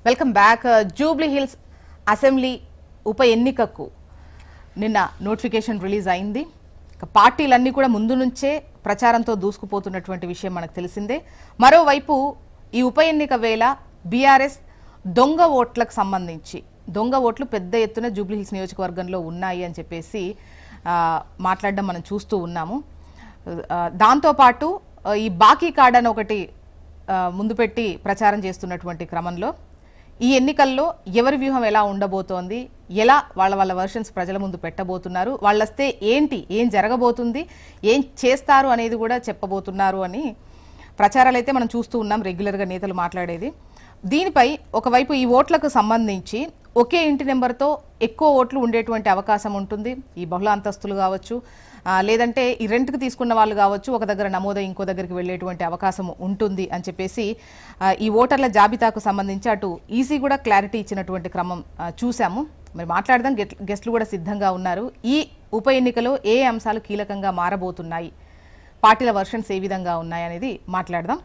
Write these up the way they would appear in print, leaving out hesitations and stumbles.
Welcome back. Jubilee hills assembly ఉప ఎన్నికకు నిన్న నోటిఫికేషన్ రిలీజ్ అయింది. పార్టీలన్నీ కూడా ముందు నుంచే ప్రచారంతో దూసుకుపోతున్నటువంటి విషయం మనకు తెలిసిందే. మరోవైపు ఈ ఉప ఎన్నిక వేళ బీఆర్ఎస్ దొంగ ఓట్లకు సంబంధించి దొంగ ఓట్లు పెద్ద ఎత్తున జూబ్లీ హిల్స్ నియోజకవర్గంలో ఉన్నాయి అని చెప్పేసి మాట్లాడడం మనం చూస్తూ ఉన్నాము. దాంతోపాటు ఈ బాకీ కార్డ్ అని ఒకటి ముందు పెట్టి ప్రచారం చేస్తున్నటువంటి క్రమంలో ఈ ఎన్నికల్లో ఎవరి వ్యూహం ఎలా ఉండబోతోంది, ఎలా వాళ్ళ వర్షన్స్ ప్రజల ముందు పెట్టబోతున్నారు, వాళ్ళొస్తే ఏం జరగబోతుంది, ఏం చేస్తారు అనేది కూడా చెప్పబోతున్నారు అని ప్రచారాలు అయితే మనం చూస్తూ ఉన్నాం రెగ్యులర్గా నేతలు మాట్లాడేది. దీనిపై ఒకవైపు ఈ ఓట్లకు సంబంధించి ఒకే ఇంటి నెంబర్తో ఎక్కువ ఓట్లు ఉండేటువంటి అవకాశం ఉంటుంది. ఈ బహుళ అంతస్తులు కావచ్చు, లేదంటే ఈ రెంట్కి తీసుకున్న వాళ్ళు కావచ్చు, ఒక దగ్గర నమోదై ఇంకో దగ్గరికి వెళ్ళేటువంటి అవకాశం ఉంటుంది అని చెప్పేసి ఈ ఓటర్ల జాబితాకు సంబంధించి అటు ఈసీ కూడా క్లారిటీ ఇచ్చినటువంటి క్రమం చూసాము. మరి మాట్లాడదాం, గెస్టులు కూడా సిద్ధంగా ఉన్నారు. ఈ ఉప ఎన్నికలో ఏ అంశాలు కీలకంగా మారబోతున్నాయి, పార్టీల వర్షన్స్ ఏ విధంగా ఉన్నాయి అనేది మాట్లాడదాం.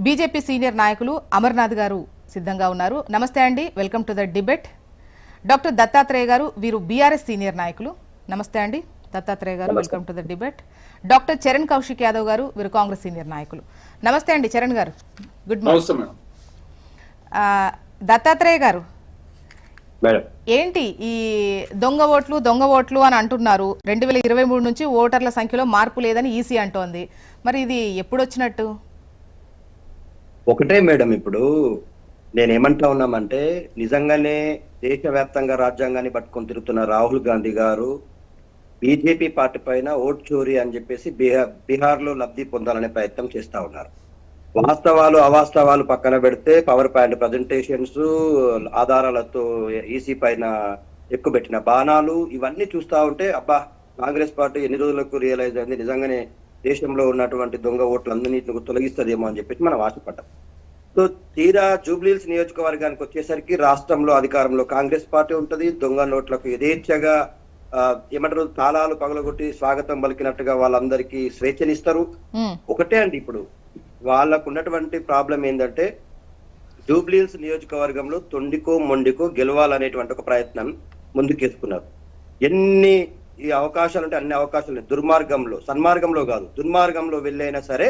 బీజేపీ సీనియర్ నాయకులు అమర్నాథ్ గారు సిద్ధంగా ఉన్నారు. నమస్తే అండి, welcome to the debate. Doctor Dattatreya గారు, వీరు బీఆర్ఎస్ సీనియర్ నాయకులు. నమస్తే అండి దత్తాత్రేయ గారు, welcome to the debate. Doctor Charan Kaushik Yadav గారు, వీరు కాంగ్రెస్ సీనియర్ నాయకులు. నమస్తే అండి చరణ్ గారు, గుడ్ మార్నింగ్. దత్తాత్రేయ గారు, ఏంటి ఈ దొంగ ఓట్లు అని అంటున్నారు. 2023 నుంచి ఓటర్ల సంఖ్యలో మార్పు లేదని ఈసీ అంటోంది. మరి ఇది ఎప్పుడు వచ్చినట్టు? ఒకటే మేడం, ఇప్పుడు నేనేమంటా ఉన్నామంటే నిజంగానే దేశవ్యాప్తంగా రాజ్యాంగాన్ని పట్టుకొని తిరుగుతున్న రాహుల్ గాంధీ గారు బీజేపీ పార్టీ పైన ఓట్ చోరీ అని చెప్పేసి బీహార్ లో లబ్ధి పొందాలనే ప్రయత్నం చేస్తా ఉన్నారు. వాస్తవాలు అవాస్తవాలు పక్కన పెడితే పవర్ పాయింట్ ప్రజెంటేషన్స్, ఆధారాలతో ఈసీ పైన ఎక్కుబెట్టిన బాణాలు, ఇవన్నీ చూస్తా ఉంటే అబ్బా, కాంగ్రెస్ పార్టీ ఎన్ని రోజులకు రియలైజ్ అయింది నిజంగానే దేశంలో ఉన్నటువంటి దొంగ ఓట్లందరినీ తొలగిస్తుందేమో అని చెప్పేసి మనం ఆశపడ్డాం. సో తీరా జూబ్లీహిల్స్ నియోజకవర్గానికి వచ్చేసరికి రాష్ట్రంలో అధికారంలో కాంగ్రెస్ పార్టీ ఉంటది. దొంగ నోట్లకు యథేచ్ఛగా ఏమంటారు, తాళాలు పగలగొట్టి స్వాగతం పలికినట్టుగా వాళ్ళందరికీ స్వేచ్ఛనిస్తారు. ఒకటే అండి, ఇప్పుడు వాళ్ళకు ఉన్నటువంటి ప్రాబ్లం ఏంటంటే జూబ్లీహిల్స్ నియోజకవర్గంలో తొండికో మొండికో గెలవాలనేటువంటి ఒక ప్రయత్నం ముందుకేసుకున్నారు. ఎన్ని ఈ అవకాశాలు అంటే అన్ని అవకాశాలు దుర్మార్గంలో, సన్మార్గంలో కాదు, దుర్మార్గంలో వెళ్ళైనా సరే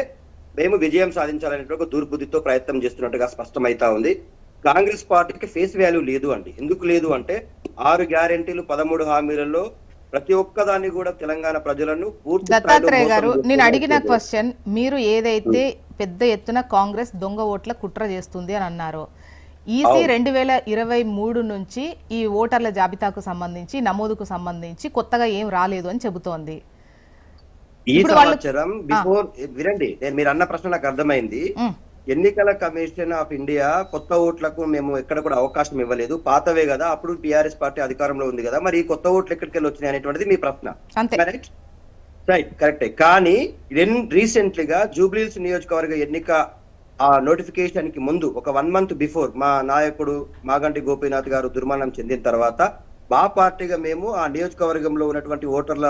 మేము విజయం సాధించాలనే ఒక దుర్బుద్ధితో ప్రయత్నం చేస్తున్నట్టుగా స్పష్టమైతా ఉంది. కాంగ్రెస్ పార్టీకి ఫేస్ వాల్యూ లేదు అండి. ఎందుకు లేదు అంటే 6 గ్యారెంటీలు 13 హామీలలో ప్రతి ఒక్కదాన్ని కూడా తెలంగాణ ప్రజలను పూర్తి. దత్తాత్రేయ గారు, నేను అడిగిన క్వశ్చన్, మీరు ఏదైతే పెద్ద ఎత్తున కాంగ్రెస్ దొంగ ఓట్ల కుట్ర చేస్తుంది అని అన్నారో, ఈసీ 2023 నుంచి ఈ ఓటర్ల జాబితాకు సంబంధించి నమోదుకు సంబంధించి కొత్తగా ఏం రాలేదు అని చెబుతోంది. ఈ సంవత్సరం బిఫోర్ వినండి, మీరు అన్న ప్రశ్న నాకు అర్థమైంది. ఎన్నికల కమిషన్ ఆఫ్ ఇండియా కొత్త ఓట్లకు మేము ఎక్కడ కూడా అవకాశం ఇవ్వలేదు, పాతవే కదా, అప్పుడు టిఆర్ఎస్ పార్టీ అధికారంలో ఉంది కదా, మరి ఈ కొత్త ఓట్లు ఎక్కడికి వెళ్ళి వచ్చినాయి అనేటువంటిది మీ ప్రశ్న. రైట్, కరెక్టే. కానీ రీసెంట్లీగా జూబ్లీహిల్స్ నియోజకవర్గ ఎన్నిక ఆ నోటిఫికేషన్ కి ముందు ఒక 1 month బిఫోర్ మా నాయకుడు మాగంటి గోపీనాథ్ గారు దుర్మరణం చెందిన తర్వాత మా పార్టీగా మేము ఆ నియోజకవర్గంలో ఉన్నటువంటి ఓటర్ల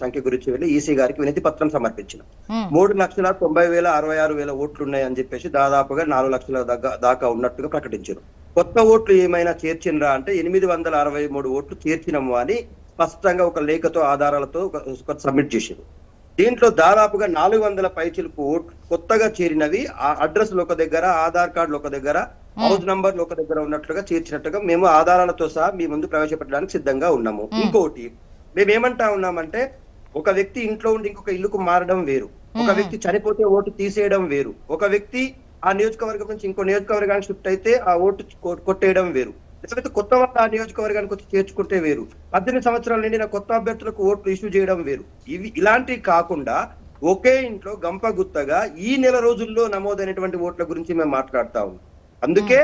సంఖ్య గురించి వెళ్ళి ఈసీ గారికి వినతి పత్రం సమర్పించినాం. 3,90,66,000 ఓట్లు ఉన్నాయని చెప్పేసి దాదాపుగా 4 లక్షల దాకా ఉన్నట్టుగా ప్రకటించారు. కొత్త ఓట్లు ఏమైనా చేర్చినరా అంటే 863 ఓట్లు చేర్చినాము అని స్పష్టంగా ఒక లేఖతో ఆధారాలతో సబ్మిట్ చేశారు. దీంట్లో దాదాపుగా 400 పైచిలుపు ఓట్లు కొత్తగా చేరినవి ఆ అడ్రస్లు ఒక దగ్గర, ఆధార్ కార్డులు ఒక దగ్గర, హౌస్ నంబర్లు ఒక దగ్గర ఉన్నట్లుగా చేర్చినట్టుగా మేము ఆధారాలతో సహా మీ ముందు ప్రవేశపెట్టడానికి సిద్ధంగా ఉన్నాము. ఇంకోటి మేము ఏమంటా ఉన్నామంటే, ఒక వ్యక్తి ఇంట్లో ఉండి ఇంకొక ఇల్లుకు మారడం వేరు, ఒక వ్యక్తి చనిపోతే ఓటు తీసేయడం వేరు, ఒక వ్యక్తి ఆ నియోజకవర్గం నుంచి ఇంకో నియోజకవర్గానికి షిఫ్ట్ అయితే ఆ ఓటు కొట్టేయడం వేరు, లేకపోతే కొత్త వాళ్ళు ఆ నియోజకవర్గానికి వచ్చి చేర్చుకుంటే వేరు, 18 సంవత్సరాల నిండిన కొత్త అభ్యర్థులకు ఓట్లు ఇష్యూ చేయడం వేరు. ఇలాంటివి కాకుండా ఒకే ఇంట్లో గంపగుత్తగా ఈ నెల రోజుల్లో నమోదైనటువంటి ఓట్ల గురించి మేము మాట్లాడుతా ఉన్నాం. అందుకే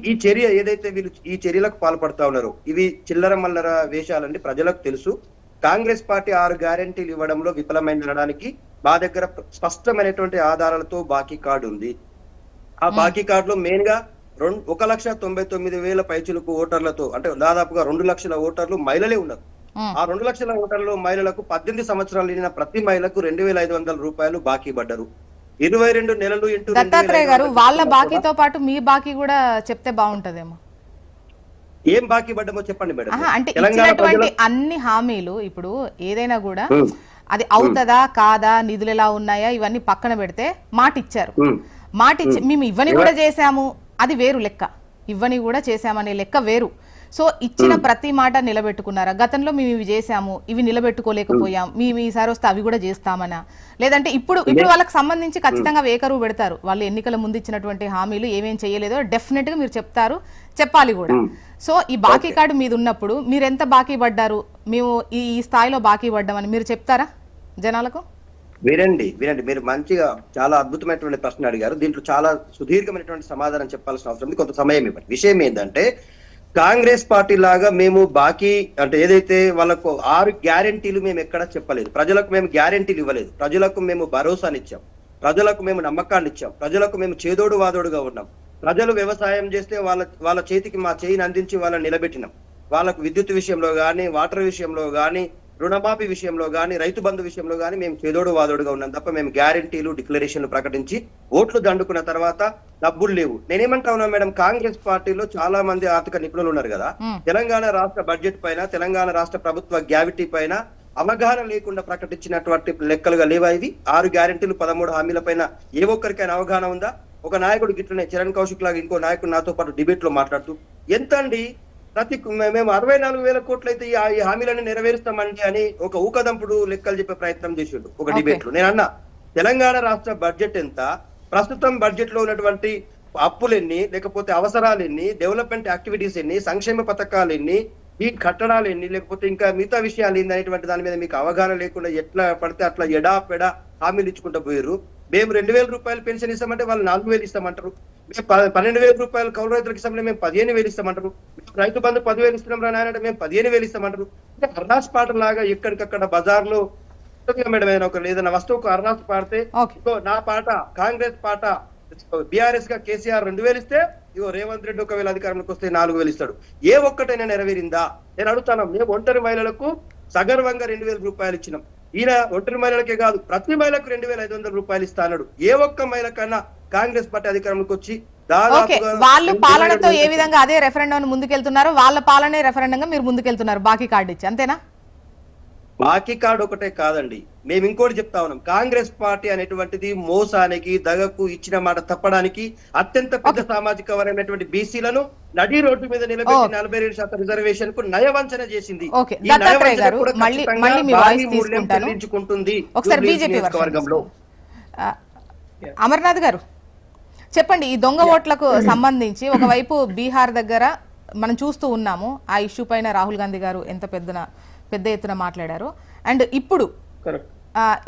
ఈ చర్య ఏదైతే వీళ్ళు ఈ చర్యలకు పాల్పడతా ఉన్నారో ఇవి చిల్లర మల్లర వేషాలండి, ప్రజలకు తెలుసు. కాంగ్రెస్ పార్టీ 6 గ్యారెంటీలు ఇవ్వడంలో విఫలమైనడానికి మా దగ్గర స్పష్టమైనటువంటి ఆధారాలతో బాకీ కార్డు ఉంది. ఆ బాకీ కార్డులో మెయిన్ గా 1,99,000 పైచులకు ఓటర్లతో, అంటే దాదాపుగా 2 లక్షల ఓటర్లు మహిళలే ఉన్నారు. ఆ 2 లక్షల ఓటర్లు మహిళలకు 18 సంవత్సరాలు నిండిన ప్రతి మహిళకు 2,500 రూపాయలు బాకీ పడ్డారు. 22 నెలలు ఇంటూ దత్తాత్రేయ గారు, వాళ్ళ బాకీతో పాటు మీ బాకీ కూడా చెప్తే బాగుంటదేమో. ఏం బాకీ పడ్డమో చెప్పండి మేడం. అంటే ఇచ్చినటువంటి అన్ని హామీలు ఇప్పుడు ఏదైనా కూడా అది అవుతుందా కాదా, నిధులు ఎలా ఉన్నాయా, ఇవన్నీ పక్కన పెడితే మాట ఇచ్చారు. మాట ఇచ్చి మేము ఇవ్వని కూడా చేశాము, అది వేరు లెక్క. ఇవ్వని కూడా చేశామనే లెక్క వేరు. సో ఇచ్చిన ప్రతి మాట నిలబెట్టుకున్నారా? గతంలో మేము ఇవి చేశాము, ఇవి నిలబెట్టుకోలేకపోయాం, మేము ఈసారి వస్తే అవి కూడా చేస్తామనా? లేదంటే ఇప్పుడు వాళ్ళకి సంబంధించి ఖచ్చితంగా వేకరువు పెడతారు. వాళ్ళు ఎన్నికల ముందు ఇచ్చినటువంటి హామీలు ఏమేం చేయలేదో డెఫినెట్ గా మీరు చెప్తారు, చెప్పాలి కూడా. సో ఈ బాకీ కార్డు మీద ఉన్నప్పుడు మీరు ఎంత బాకీ పడ్డారు, మేము ఈ స్థాయిలో బాకీ పడ్డామని మీరు చెప్తారా జనాలకు? వినండి మీరు మంచిగా చాలా అద్భుతమైనటువంటి ప్రశ్న అడిగారు. దీంట్లో చాలా సుదీర్ఘమైనటువంటి సమాధానం చెప్పాల్సిన అవసరం ఉంది, కొంత సమయం ఇవ్వండి. విషయం ఏంటంటే, కాంగ్రెస్ పార్టీ లాగా మేము బాకీ అంటే ఏదైతే వాళ్ళకు 6 గ్యారెంటీలు మేము ఎక్కడ చెప్పలేదు. ప్రజలకు మేము గ్యారెంటీలు ఇవ్వలేదు. ప్రజలకు మేము భరోసానిచ్చాం, ప్రజలకు మేము నమ్మకాన్ని ఇచ్చాం, ప్రజలకు మేము చేదోడు వాదోడుగా ఉన్నాం. ప్రజలు వ్యవసాయం చేస్తే వాళ్ళ చేతికి మా చేయిని అందించి వాళ్ళని నిలబెట్టినాం. వాళ్ళకు విద్యుత్ విషయంలో గానీ, వాటర్ విషయంలో గానీ, రుణమాఫీ విషయంలో గానీ, రైతు బంధు విషయంలో గానీ మేము చేదోడు వాదోడుగా ఉన్నాం తప్ప మేము గ్యారెంటీలు డిక్లరేషన్లు ప్రకటించి ఓట్లు దండుకున్న తర్వాత డబ్బులు లేవు. నేనేమంటా ఉన్నా మేడం, కాంగ్రెస్ పార్టీలో చాలా మంది ఆర్థిక నిపుణులు ఉన్నారు కదా, తెలంగాణ రాష్ట్ర బడ్జెట్ పైన, తెలంగాణ రాష్ట్ర ప్రభుత్వ గ్యావిటీ పైన అవగాహన లేకుండా ప్రకటించినటువంటి లెక్కలుగా లేవా ఇవి? 6 గ్యారెంటీలు 13 హామీల పైన ఏ ఒక్కరికైనా అవగాహన ఉందా? ఒక నాయకుడు గిట్లనే చరణ్ కౌశిక్ లాగా ఇంకో నాయకుడు నాతో పాటు డిబేట్ లో మాట్లాడుతూ ఎంత అండి మేము 64,000 కోట్లు అయితే ఈ హామీలను నెరవేరుస్తామండి అని ఒక ఊకదంపుడు లెక్కలు చెప్పే ప్రయత్నం చేసిండు ఒక డిబేట్ లో. నేను అన్నా, తెలంగాణ రాష్ట్ర బడ్జెట్ ఎంత, ప్రస్తుతం బడ్జెట్ లో ఉన్నటువంటి అప్పులు ఎన్ని, లేకపోతే అవసరాలు ఎన్ని, డెవలప్మెంట్ యాక్టివిటీస్ ఎన్ని, సంక్షేమ పథకాలు ఎన్ని, ఈ కట్టడాలు ఎన్ని, లేకపోతే ఇంకా మిగతా విషయాలు ఏంది అనేటువంటి దాని మీద మీకు అవగాహన లేకుండా ఎట్లా పడితే అట్లా ఎడా హామీలు ఇచ్చుకుంటూ పోయారు. మేము 2,000 రూపాయలు పెన్షన్ ఇస్తామంటే వాళ్ళు 4,000 ఇస్తామంటారు. మేము 12,000 రూపాయలు కౌలు రైతులకు ఇస్తామంటే మేము 15,000 ఇస్తామంటారు. రైతు బంధు 10,000 ఇస్తున్నాం రా నాయనంటే మేము 15,000 ఇస్తామంటారు. అంటే అర్రాస్ పాట లాగా ఎక్కడికక్కడ బజార్లో మేడం ఏదైనా వస్తువుకు అర్రాస్ పాడితే నా పాట, కాంగ్రెస్ పాట, బీఆర్ఎస్ గా కేసీఆర్ 2,000 ఇస్తే ఇగో రేవంత్ రెడ్డి ఒకవేళ అధికారంలోకి వస్తే 4,000 ఇస్తాడు. ఏ ఒక్కటైనా నెరవేరిందా? నేను అడుగుతాను. మేము ఒంటరి మహిళలకు సగర్వంగా 2,000 రూపాయలు ఇచ్చినాం. ఈయన ఒంటరి మహిళలకే కాదు, ప్రతి మహిళకు 2,500 రూపాయలు ఇస్తాడు. ఏ ఒక్క మహిళ కన్నా కాంగ్రెస్ పార్టీ అధికారంలోకి వచ్చి వాళ్ళు పాలనతో ఏ విధంగా అదే రెఫరెండం ముందుకెళ్తున్నారు, వాళ్ళ పాలనే రెఫరెండంగా మీరు ముందుకెళ్తున్నారు బాకీ కార్డు ఇచ్చి, అంతేనా? బాకీ కార్డు ఒకటే కాదండి, మేము ఇంకోటి చెప్తా ఉన్నాం. కాంగ్రెస్ పార్టీ అనేటువంటిది మోసానికి, దగకు, ఇచ్చిన మాట తప్పడానికి అత్యంత పెద్ద సామాజిక వర్గమైనటువంటి బీసీలను నడి రోడ్డు మీద నిలబెట్టి 42% రిజర్వేషన్ కు నయవంచన చేసింది. అమర్నాథ్ గారు చెప్పండి, ఈ దొంగ ఓట్లకు సంబంధించి ఒకవైపు బీహార్ దగ్గర మనం చూస్తూ ఉన్నాము, ఆ ఇష్యూ పైన రాహుల్ గాంధీ గారు ఎంత పెద్ద ఎత్తున మాట్లాడారు. అండ్ ఇప్పుడు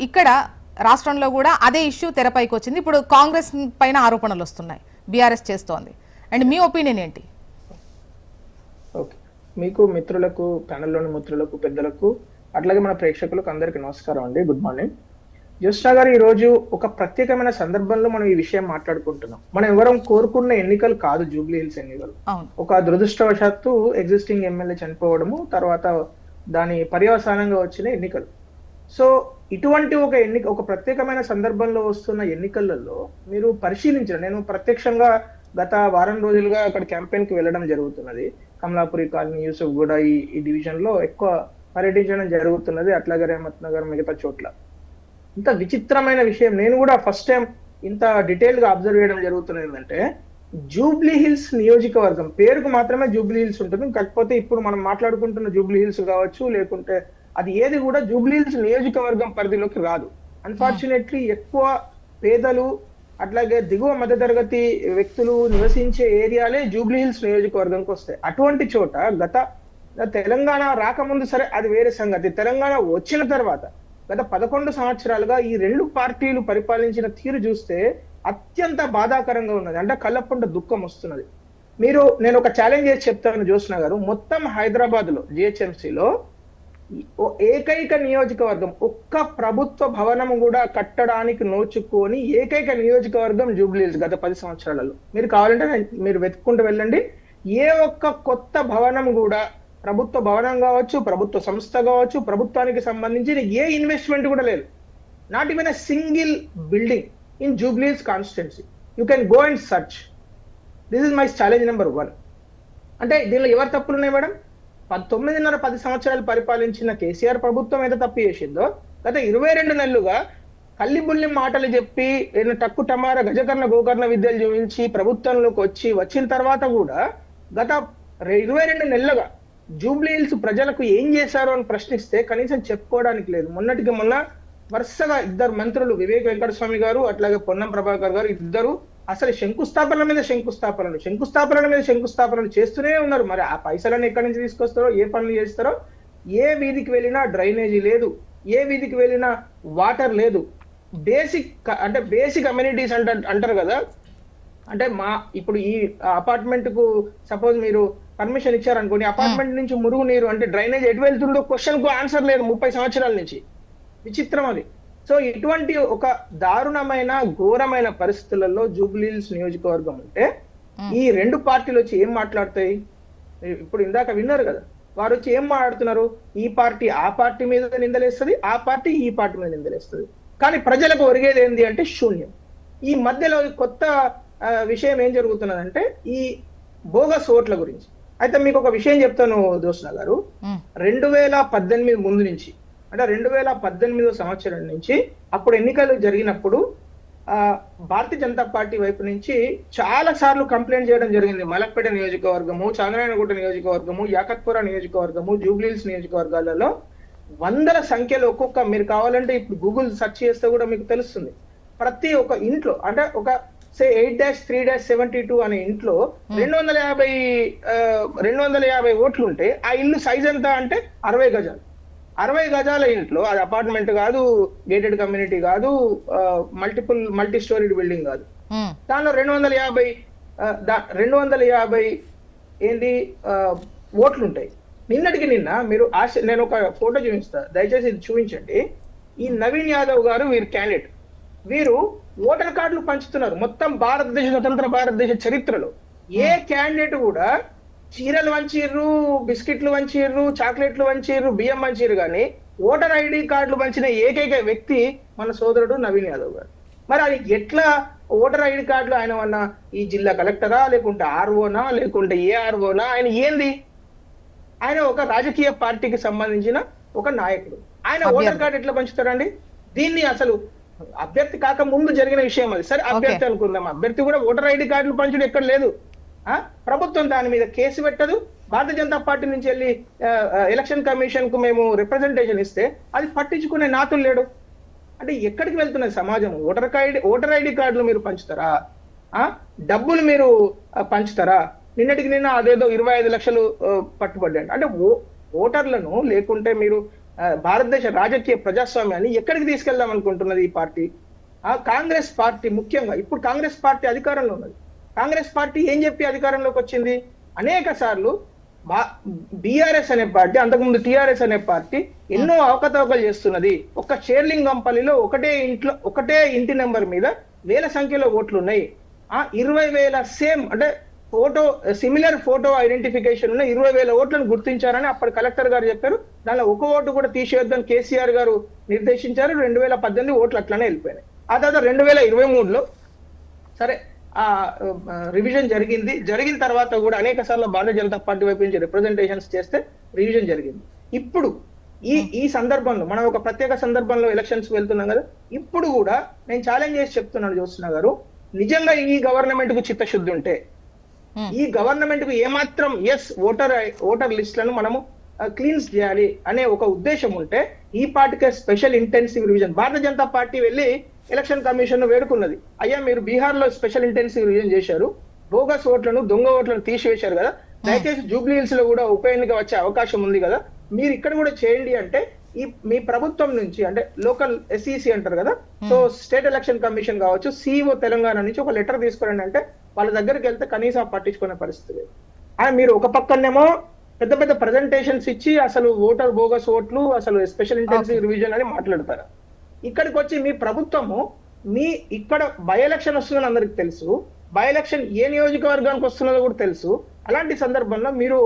ఇక్కడ రాష్ట్రంలో కూడా అదే ఇష్యూ తెరపైకి వచ్చింది. ఇప్పుడు కాంగ్రెస్ పైన ఆరోపణలు వస్తున్నాయి, బీఆర్ఎస్ చేస్తోంది. అండ్ మీ ఒపీనియన్ ఏంటి? ఓకే, మీకు మిత్రులకు, ప్యానెల్లోని మిత్రులకు, పెద్దలకు, అట్లాగే మన ప్రేక్షకులకు అందరికీ నమస్కారం అండి. Good morning. జ్యోత్స్న గారు, ఈ రోజు ఒక ప్రత్యేకమైన సందర్భంలో మనం ఈ విషయం మాట్లాడుకుంటున్నాం. మనం ఎవరం కోరుకున్న ఎన్నికలు కాదు జూబ్లీ హిల్స్ ఎన్నికలు. ఒక దురదృష్టవశాత్తు ఎగ్జిస్టింగ్ ఎమ్మెల్యే చనిపోవడము, తర్వాత దాని పర్యవసానంగా వచ్చిన ఎన్నికలు. సో ఇటువంటి ఒక ప్రత్యేకమైన సందర్భంలో వస్తున్న ఎన్నికలలో మీరు పరిశీలించిన, నేను ప్రత్యక్షంగా గత వారం రోజులుగా అక్కడ క్యాంపెయిన్ కి వెళ్ళడం జరుగుతున్నది. కమలాపురి కాలనీ, యూసుఫ్ గూడ, ఈ డివిజన్ లో ఎక్కువ పర్యటించడం జరుగుతున్నది, అట్లాగే రేమత్ నగర్, మిగతా చోట్ల. ఇంత విచిత్రమైన విషయం, నేను కూడా ఫస్ట్ టైం ఇంత డీటెయిల్ గా అబ్జర్వ్ చేయడం జరుగుతున్నది ఏంటంటే, జూబ్లీ హిల్స్ నియోజకవర్గం పేరుకు మాత్రమే జూబ్లీ హిల్స్ ఉంటుంది, కాకపోతే ఇప్పుడు మనం మాట్లాడుకుంటున్న జూబ్లీ హిల్స్ కావచ్చు, లేకుంటే అది ఏది కూడా జూబ్లీ హిల్స్ నియోజకవర్గం పరిధిలోకి రాదు. అన్ఫార్చునేట్లీ ఎక్కువ పేదలు, అట్లాగే దిగువ మధ్యతరగతి వ్యక్తులు నివసించే ఏరియాలే జూబ్లీ హిల్స్ నియోజకవర్గంకి వస్తాయి. అటువంటి చోట గత తెలంగాణ రాకముందు సరే అది వేరే సంగతి, తెలంగాణ వచ్చిన తర్వాత గత 11 సంవత్సరాలుగా ఈ 2 పార్టీలు పరిపాలించిన తీరు చూస్తే అత్యంత బాధాకరంగా ఉన్నది. అంటే కళ్ళపంట దుఃఖం వస్తున్నది. నేను ఒక ఛాలెంజ్ చేసి చెప్తాను జ్యోత్స్న గారు, మొత్తం హైదరాబాద్ లో జిహెచ్ఎంసీలో ఏకైక నియోజకవర్గం, ఒక్క ప్రభుత్వ భవనం కూడా కట్టడానికి నోచుకొని ఏకైక నియోజకవర్గం జూబ్లీ హిల్స్ గత 10 సంవత్సరాలలో. మీరు కావాలంటే మీరు వెతుక్కుంటూ వెళ్ళండి, ఏ ఒక్క కొత్త భవనం కూడా, ప్రభుత్వ భవనం కావచ్చు, ప్రభుత్వ సంస్థ కావచ్చు, ప్రభుత్వానికి సంబంధించిన ఏ ఇన్వెస్ట్మెంట్ కూడా లేదు. Not even a single building. in Jubilee Hills constituency. You can go and search. This is my challenge number 1. అంటే దీనిలో ఎవరు తప్పులు ఉన్నాయి మేడం? 10 సంవత్సరాలు పరిపాలించిన కేసీఆర్ ప్రభుత్వం ఏదో తప్పు చేసిందో, గత 22 నెలలుగా కల్లిబుల్లి మాటలు చెప్పి టక్కు టమార గజకర్ణ గోకర్ణ విద్యలు చూపించి ప్రభుత్వంలోకి వచ్చిన తర్వాత కూడా గత 22 నెలలుగా జూబ్లీ హిల్స్ ప్రజలకు ఏం చేశారో అని ప్రశ్నిస్తే కనీసం చెప్పుకోవడానికి లేదు. మొన్నటికి మొన్న వరుసగా 2 మంత్రులు వివేక్ వెంకటస్వామి గారు అట్లాగే పొన్నం ప్రభాకర్ గారు ఇద్దరు అసలు శంకుస్థాపనల మీద శంకుస్థాపనలు చేస్తూనే ఉన్నారు. మరి ఆ పైసలను ఎక్కడి నుంచి తీసుకొస్తారో, ఏ పనులు చేస్తారో, ఏ వీధికి వెళ్ళినా డ్రైనేజీ లేదు, ఏ వీధికి వెళ్ళినా వాటర్ లేదు. బేసిక్ అమ్యూనిటీస్ అంటారు కదా. అంటే ఇప్పుడు ఈ అపార్ట్మెంట్ కు సపోజ్ మీరు పర్మిషన్ ఇచ్చారనుకోండి, అపార్ట్మెంట్ నుంచి మురుగు నీరు అంటే డ్రైనేజ్ ఎటు వెళ్తుందో క్వశ్చన్ కు ఆన్సర్ లేదు 30 సంవత్సరాల నుంచి. విచిత్రం అది. సో ఇటువంటి ఒక దారుణమైన ఘోరమైన పరిస్థితులలో జూబ్లీ హిల్స్ నియోజకవర్గం ఉంటే ఈ 2 పార్టీలు వచ్చి ఏం మాట్లాడతాయి? ఇప్పుడు ఇందాక విన్నారు కదా, వారు వచ్చి ఏం మాట్లాడుతున్నారు? ఈ పార్టీ ఆ పార్టీ మీద నిందలేస్తుంది, ఆ పార్టీ ఈ పార్టీ మీద నిందలేస్తుంది. కానీ ప్రజలకు ఒరిగేది ఏంది అంటే శూన్యం. ఈ మధ్యలో కొత్త విషయం ఏం జరుగుతున్నదంటే ఈ బోగస్ ఓట్ల గురించి. అయితే మీకు ఒక విషయం చెప్తాను దోస్నా గారు, 2018 ముందు నుంచి అంటే 2018 సంవత్సరం నుంచి అప్పుడు ఎన్నికలు జరిగినప్పుడు భారతీయ జనతా పార్టీ వైపు నుంచి చాలా సార్లు కంప్లైంట్ చేయడం జరిగింది. మలక్పేట నియోజకవర్గము, చాంద్రాయణగుట్ట నియోజకవర్గము, యాకత్పుర నియోజకవర్గము, జూబ్లీ హిల్స్ నియోజకవర్గాలలో వందల సంఖ్యలో ఒక్కొక్క, మీరు కావాలంటే ఇప్పుడు గూగుల్ సెర్చ్ చేస్తే కూడా మీకు తెలుస్తుంది, ప్రతి ఒక్క ఇంట్లో అంటే ఒక 8-3-72 అనే ఇంట్లో 250 ఓట్లు ఉంటే ఆ ఇల్లు సైజ్ ఎంత అంటే 60 గజాలు. 60 గజాల ఇంట్లో, అది అపార్ట్మెంట్ కాదు, గేటెడ్ కమ్యూనిటీ కాదు, మల్టీ స్టోరీడ్ బిల్డింగ్ కాదు, దానిలో 250 ఏంది ఓట్లు ఉంటాయి. నిన్నటికి నిన్న మీరు నేను ఒక ఫోటో చూపిస్తా, దయచేసి ఇది చూపించండి. ఈ నవీన్ యాదవ్ గారు వీరు క్యాండిడేట్, వీరు ఓటర్ కార్డులు పంచుతున్నారు. మొత్తం స్వతంత్ర భారతదేశ చరిత్రలో ఏ క్యాండిడేట్ కూడా చీరలు వంచిర్రు, బిస్కెట్లు వంచిర్రు, చాక్లెట్లు వంచిర్రు, బియ్యం వంచిర్రు, కానీ ఓటర్ ఐడి కార్డులు పంచిన ఏకైక వ్యక్తి మన సోదరుడు నవీన్ యాదవ్ గారు. మరి అది ఎట్లా ఓటర్ ఐడి కార్డులు ఆయన ఉన్న ఈ జిల్లా కలెక్టరా, లేకుంటే ఆర్ఓనా, లేకుంటే ఏఆర్ఓనా, ఆయన ఏంది? ఆయన ఒక రాజకీయ పార్టీకి సంబంధించిన ఒక నాయకుడు. ఆయన ఓటర్ కార్డు ఎట్లా పంచుతారండి? దీన్ని అసలు అభ్యర్థి కాక ముందు జరిగిన విషయం అది. సరే అభ్యర్థి అనుకుందాం, అభ్యర్థి కూడా ఓటర్ ఐడి కార్డులు పంచడం ఎక్కడ లేదు. ప్రభుత్వం దాని మీద కేసు పెట్టదు. భారతీయ జనతా పార్టీ నుంచి వెళ్ళి ఎలక్షన్ కమిషన్ కు మేము రిప్రజెంటేషన్ ఇస్తే అది పట్టించుకునే నాతులు లేడు. అంటే ఎక్కడికి వెళ్తున్నది సమాజం? ఓటర్ ఐడి కార్డులు మీరు పంచుతారా? డబ్బులు మీరు పంచుతారా? నిన్నటికి నిన్న అదేదో 25 లక్షలు పట్టుబడ్డాడు. అంటే ఓటర్లను లేకుంటే మీరు భారతదేశ రాజకీయ ప్రజాస్వామ్యాన్ని ఎక్కడికి తీసుకెళ్దాం అనుకుంటున్నది ఈ పార్టీ? కాంగ్రెస్ పార్టీ ముఖ్యంగా ఇప్పుడు కాంగ్రెస్ పార్టీ అధికారంలో ఉన్నది. కాంగ్రెస్ పార్టీ ఏం చెప్పి అధికారంలోకి వచ్చింది? అనేక సార్లు బీఆర్ఎస్ అనే పార్టీ, అంతకుముందు టీఆర్ఎస్ అనే పార్టీ ఎన్నో అవకతవకలు చేస్తున్నది. ఒక్క షేర్లింగంపల్లిలో ఒకటే ఇంటి నెంబర్ మీద వేల సంఖ్యలో ఓట్లు ఉన్నాయి. 20,000 సేమ్ అంటే సిమిలర్ ఫోటో ఐడెంటిఫికేషన్ ఉన్న 20,000 ఓట్లను గుర్తించారని అప్పటి కలెక్టర్ గారు చెప్పారు. దానిలో ఒక ఓటు కూడా తీసేయొద్దని కేసీఆర్ గారు నిర్దేశించారు. 2018 ఓట్లు అట్లనే వెళ్ళిపోయినాయి. ఆ తర్వాత 2023లో సరే రివిజన్ జరిగిన తర్వాత కూడా అనేక సార్లు భారతీయ జనతా పార్టీ వైపు నుంచి రిప్రజెంటేషన్స్ చేస్తే రివిజన్ జరిగింది. ఇప్పుడు ఈ సందర్భంలో మనం ఒక ప్రత్యేక సందర్భంలో ఎలక్షన్స్ వెళ్తున్నాం కదా, ఇప్పుడు కూడా నేను ఛాలెంజ్ చేసి చెప్తున్నాను జ్యోత్స్న గారు, నిజంగా ఈ గవర్నమెంట్ కు చిత్తశుద్ధి ఉంటే, ఈ గవర్నమెంట్ కు ఏమాత్రం ఓటర్ లిస్టులను మనము క్లీన్స్ చేయాలి అనే ఒక ఉద్దేశం ఉంటే ఈ పార్టీకే special intensive revision. Bharatiya Janata party వెళ్ళి ఎలక్షన్ కమిషన్ వేడుకున్నది, అయ్యా మీరు బీహార్ లో స్పెషల్ ఇంటెన్సివ్ రివిజన్ చేశారు, బోగస్ ఓట్లను, దొంగ ఓట్లను తీసివేశారు కదా, దయచేసి జూబ్లీ హిల్స్ లో కూడా ఉప ఎన్నిక వచ్చే అవకాశం ఉంది కదా, మీరు ఇక్కడ కూడా చేయండి అంటే మీ ప్రభుత్వం నుంచి అంటే లోకల్ ఎస్ఈసి అంటారు కదా, సో స్టేట్ ఎలక్షన్ కమిషన్ కావచ్చు, సిఇఓ తెలంగాణ నుంచి ఒక లెటర్ తీసుకురండి అంటే వాళ్ళ దగ్గరికి వెళ్తే కనీసం పట్టించుకునే పరిస్థితి లేదు. మీరు ఒక పక్కనేమో పెద్ద పెద్ద ప్రజెంటేషన్స్ ఇచ్చి అసలు ఓటర్ బోగస్ ఓట్లు, అసలు స్పెషల్ ఇంటెన్సివ్ రివిజన్ అని మాట్లాడతారు. ఇక్కడికి వచ్చి మీ ప్రభుత్వము ఇక్కడ బై ఎలక్షన్ వస్తుందని అందరికి తెలుసు, బై ఎలక్షన్ ఏ నియోజకవర్గానికి వస్తున్నదో కూడా తెలుసు. అలాంటి సందర్భంలో మీరు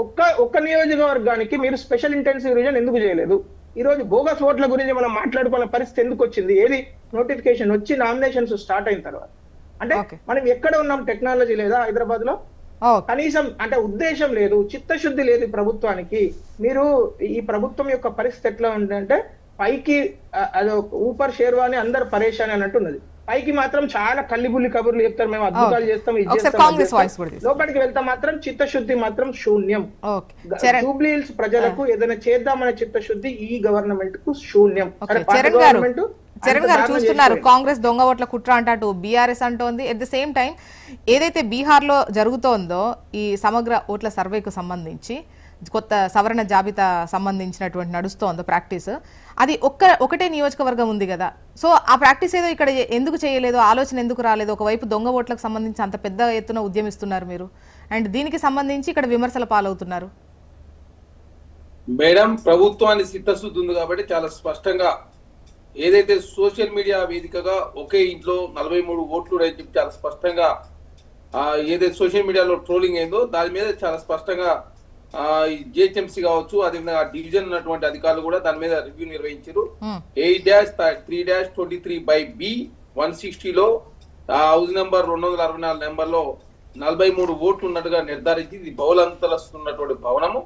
ఒక్క నియోజకవర్గానికి మీరు స్పెషల్ ఇంటెన్సివ్ రివిజన్ ఎందుకు చేయలేదు? ఈ రోజు బోగస్ ఓట్ల గురించి మనం మాట్లాడుకునే పరిస్థితి ఎందుకు వచ్చింది? ఏది నోటిఫికేషన్ వచ్చి నామినేషన్స్ స్టార్ట్ అయిన తర్వాత అంటే Okay. మనం ఎక్కడ ఉన్నాం? టెక్నాలజీ లేదా హైదరాబాద్ లో? ఓకే. కనీసం అంటే ఉద్దేశం లేదు, చిత్తశుద్ధి లేదు ఈ ప్రభుత్వానికి. మీరు ఈ ప్రభుత్వం యొక్క పరిస్థితి ఎట్లా ఉందంటే పైకి అదో ఊపర్ షేర్వాని అందరు పరేషాని అని అంటున్నది, పైకి మాత్రం చాలా కల్లిబుల్లి కబుర్లు చెప్తారు, మేము అద్భుతాలు చేస్తాం, ఇది ఒకసారి చేస్తాం, కాంగ్రెస్ వాయిస్ కూడా తీసుకోండి. లోపలికి వెళ్తా మాత్రం చిత్తశుద్ధి మాత్రం శూన్యం. ఓకే. చరణ్ జూబ్లీ హిల్స్ ప్రజలకు ఏదైనా చేద్దామనే చిత్తశుద్ధి ఈ గవర్నమెంట్ కు శూన్యం. ఓకే. సరే, పాత చరణ్ గారు గవర్నమెంట్ చరణ్ అంత గారు దారుణం చూస్తున్నారు చేసిపోయింది. కాంగ్రెస్ దొంగ ఓట్ల కుట్ర అంటూ బీఆర్ఎస్ అంటోంది. ఎట్ ద సేమ్ టైం ఏదైతే బీహార్లో జరుగుతోందో ఈ సమగ్ర ఓట్ల సర్వేకు సంబంధించి కొత్త సవరణ జాబితా సంబంధించినటువంటి నడుస్తోందో ప్రాక్టీస్, అది ఒకటే నియోజకవర్గం ఉంది కదా, సో ఆ ప్రాక్టీస్ ఏదో ఇక్కడ ఎందుకు చేయలేదు, ఆలోచన ఎందుకు రాలేదు? ఒకవైపు దొంగ ఓట్లకు సంబంధించి అంత పెద్ద ఎత్తున ఉద్యమిస్తున్నారు మీరు, అండ్ దీనికి సంబంధించి ఇక్కడ విమర్శల పాలవుతున్నారు. మేడం, ప్రభుత్వాన్ని చిత్తశుద్ధి ఉంది కాబట్టి చాలా స్పష్టంగా ఏదైతే సోషల్ మీడియా వేదికగా ఒకే ఇంట్లో 43 ఓట్లు అని చెప్పి చాలా స్పష్టంగా ఏదైతే సోషల్ మీడియాలో ట్రోలింగ్ అయిందో దాని మీద చాలా స్పష్టంగా జిహెచ్ఎంసీ కావచ్చు, అదేవిధంగా డివిజన్ ఉన్నటువంటి అధికారులు కూడా దాని మీద రివ్యూ నిర్వహించారు. 8-3-23/B-160లో హౌస్ నెంబర్ 264 నెంబర్లో 43 ఓట్లు ఉన్నట్టుగా నిర్ధారించి ఇది బహుళంతస్తున్నటువంటి భవనము.